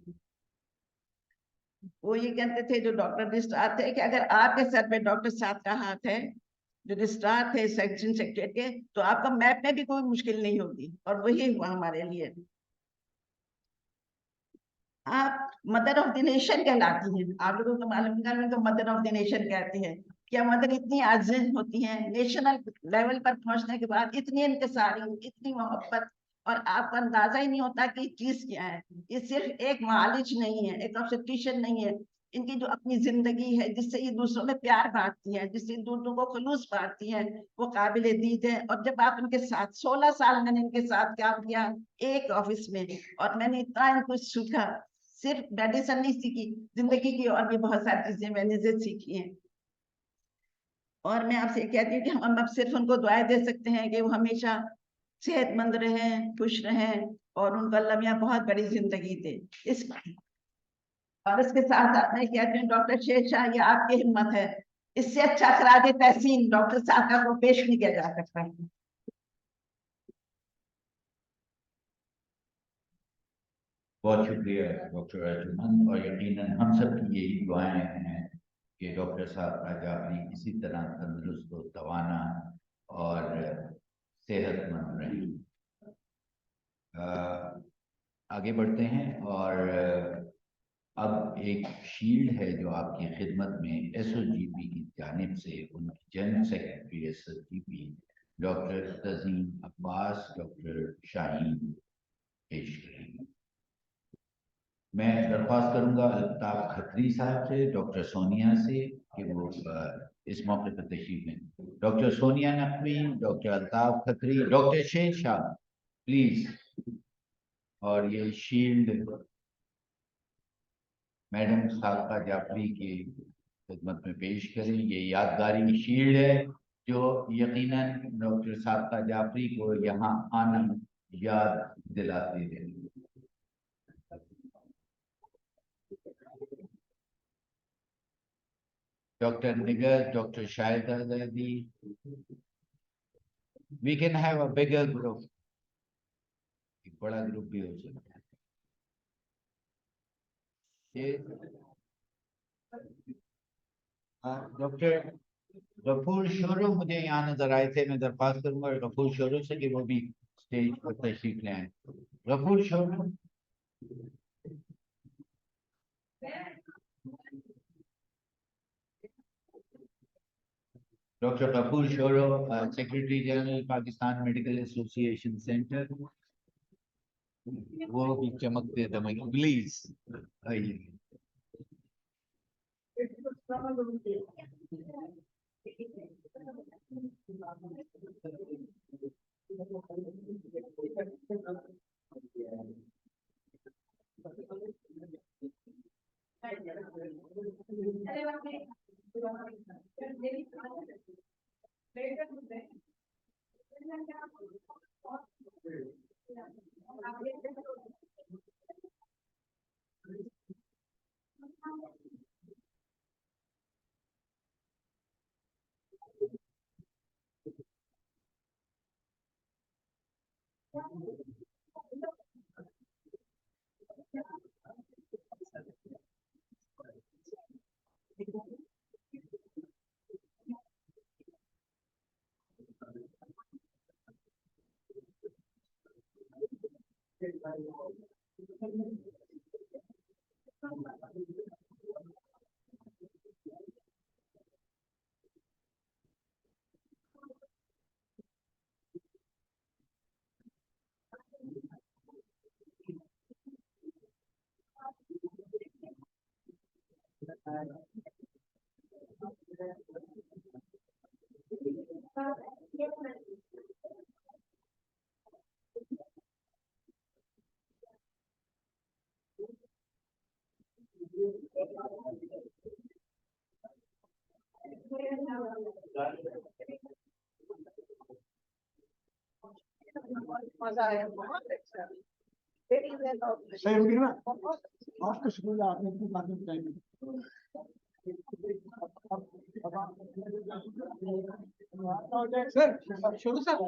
[SPEAKER 8] वो ये कहते थे जो डॉक्टर रजिस्ट्रार थे कि अगर आपके सर पे डॉक्टर साहब का हाथ है, जो रजिस्ट्रार थे सेक्शन सेक्रेटरी के, तो आपका मैप में भी कोई मुश्किल नहीं होगी। और वही हुआ हमारे लिए। आप मदर ऑफ द नेशन कहलाती हैं, आप लोगों को मालूम है उनको मदर ऑफ द नेशन कहते हैं। क्या मदर इतनी आजिज होती हैं, नेशनल लेवल पर पहुंचने के बाद इतनी इंतसारी, इतनी मोहब्बत, और आपको अंदाजा ही नहीं होता कि चीज क्या है। ये सिर्फ एक मालिश नहीं है, एक ऑब्स्टिट्यूशन नहीं है। इनकी जो अपनी जिंदगी है जिससे ये दूसरों में प्यार बांटती है, जिससे दूसरों को खुलूस बांटती है, वो काबिल दीद है। और जब आप इनके साथ 16 साल मैंने इनके साथ काम किया एक ऑफिस में, और मैंने इतना इनको सीखा, सिर्फ मेडिसिन नहीं सीखी, जिंदगी की और भी बहुत सारी चीजें मैंने से सीखी हैं। और मैं आपसे कहती हूँ कि हम अब सिर्फ उनको दुआएं दे सकते हैं कि वो हमेशा सेहतमंद रहें, खुश रहें, और उनको अल्लाह मियां बहुत बड़ी जिंदगी दे। इस और इसके साथ साथ मैं कहती हूँ डॉक्टर शेरशाह, ये आपकी हिम्मत है। इससे अच्छा खराज तहसीन डॉक्टर साहब को पेश नहीं किया जा सकता।
[SPEAKER 1] बहुत शुक्रिया डॉक्टर अर्जुमन, और यकीनन हम सब की यही दुआएं हैं कि डॉक्टर सादिका जाफरी इसी तरह तंदुरुस्त और तवाना और सेहतमंद रहें। आगे बढ़ते हैं, और अब एक शील्ड है जो आपकी खिदमत में एसओजीपी की जानिब से उनकी general secretary SOGP doctor Tazeem Abbas doctor Shaheen पेश करेंगे। मैं दरख्वास्त करूंगा अल्ताफ खत्री साहब से, डॉक्टर सोनिया से कि वो इस मौके पर तशरीफ लें। Doctor Sonia Naqvi, doctor Altaf Khatri, doctor Shershah please. और ये शील्ड मैडम सादिका जाफरी की खिदमत में पेश करें। ये यादगारी शील्ड है जो यकीनन डॉक्टर सादिका जाफरी को यहाँ आना याद दिलाती है। Doctor nigger, doctor Shahid Azadi, we can have a bigger group, एक बड़ा ग्रुप भी हो सकता है। ये डॉक्टर गफूर शोरो मुझे यहाँ नजर आए थे, मैं दरख्वास्त करूंगा गफूर शोरो से कि वो भी स्टेज पर तशरीफ ले आए। Ghafoor Shoro, doctor Ghafoor Shoro, secretary general Pakistan medical association center, वो भी चमकते दमकते प्लीज आइए।
[SPEAKER 11] मजा आया, बहुत अच्छा। सही हो गया ना? आपको शुक्रिया, आपने इतनी बातें बताई। सर शुरू साहब,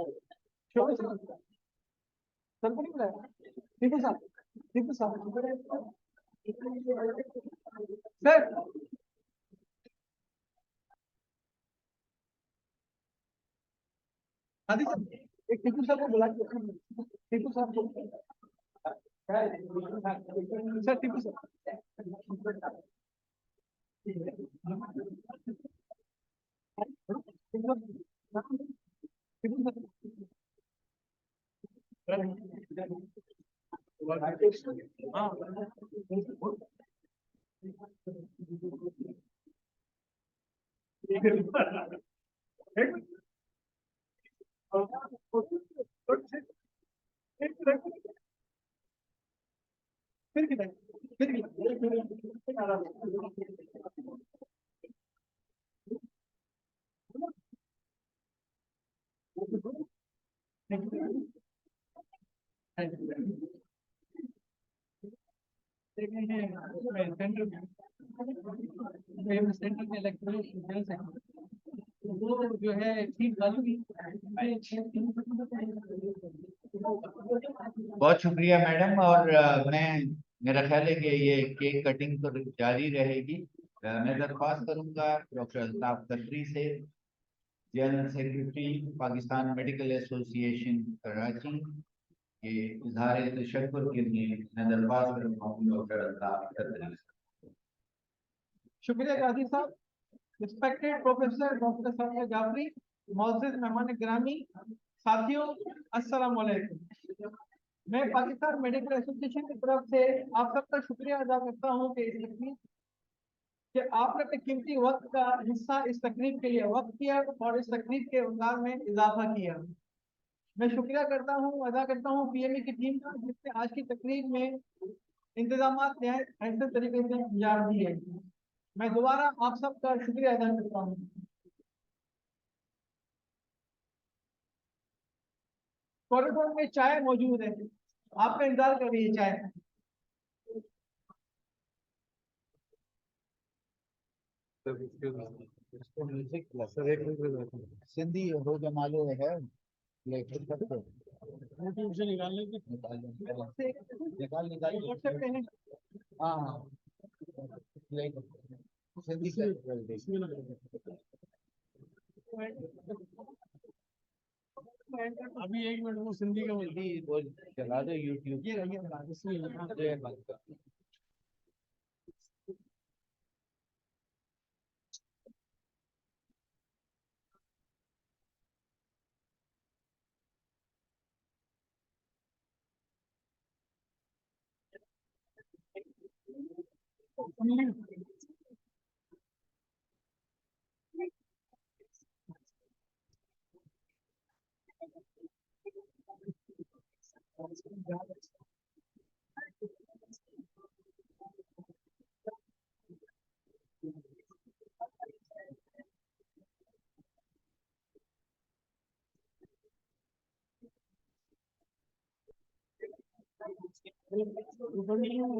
[SPEAKER 11] शुरू साहब, सर को नहीं बुलाया? टीपू साहब, टीपू साहब, सर आदि साहब, एक टीपू साहब को बुला के, टीपू साहब को, सर टीपू साहब, सेंटर में इलेक्ट्रल वो जो है ठीक
[SPEAKER 1] बहुत शुक्रिया मैडम। और मेरा ख्याल है कि ये केक कटिंग तो जारी रहेगी। मैं दरख्वास्त करूंगा डॉक्टर अल्ताफ कदरी से, general secretary Pakistan medical association Karachi, के इजहार तशक्कुर के लिए मैं दरख्वास्त करूंगा डॉक्टर अल्ताफ कदरी।
[SPEAKER 11] शुक्रिया गाजी साहब। रिस्पेक्टेड प्रोफेसर डॉक्टर सदिया जाफरी, मोअज़्ज़िज़ मेहमान गिरामी, साथियों अस्सलाम वालेकुम। मैं पाकिस्तान मेडिकल एसोसिएशन की तरफ से आप सबका शुक्रिया अदा करता हूं कि इस तकरीब कि आपने अपने कीमती वक्त का हिस्सा इस तकरीब के लिए वक्त किया और इस तकरीब के उन्दान में इजाफा किया। मैं शुक्रिया अदा करता हूँ पीएमए की टीम का, जिसने आज की तकरीब में इंतजाम ऐसे तरीके से अंजाम दिए। मैं दोबारा आप सबका शुक्रिया अदा करता हूँ। कॉरिडोर में चाय मौजूद है, आपका इंतजार कर रही है चाय।
[SPEAKER 9] सिंधी हो जमालो है
[SPEAKER 11] से निकालने की निकाल सकते हैं।
[SPEAKER 9] हाँ
[SPEAKER 11] अभी 1 मिनट वो सिंधी का
[SPEAKER 9] बोल चला दो यूट्यूब।
[SPEAKER 11] ये वो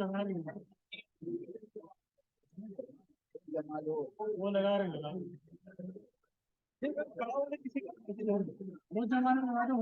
[SPEAKER 11] लगा रहे हैं किसी का वो जमाना लगा दो,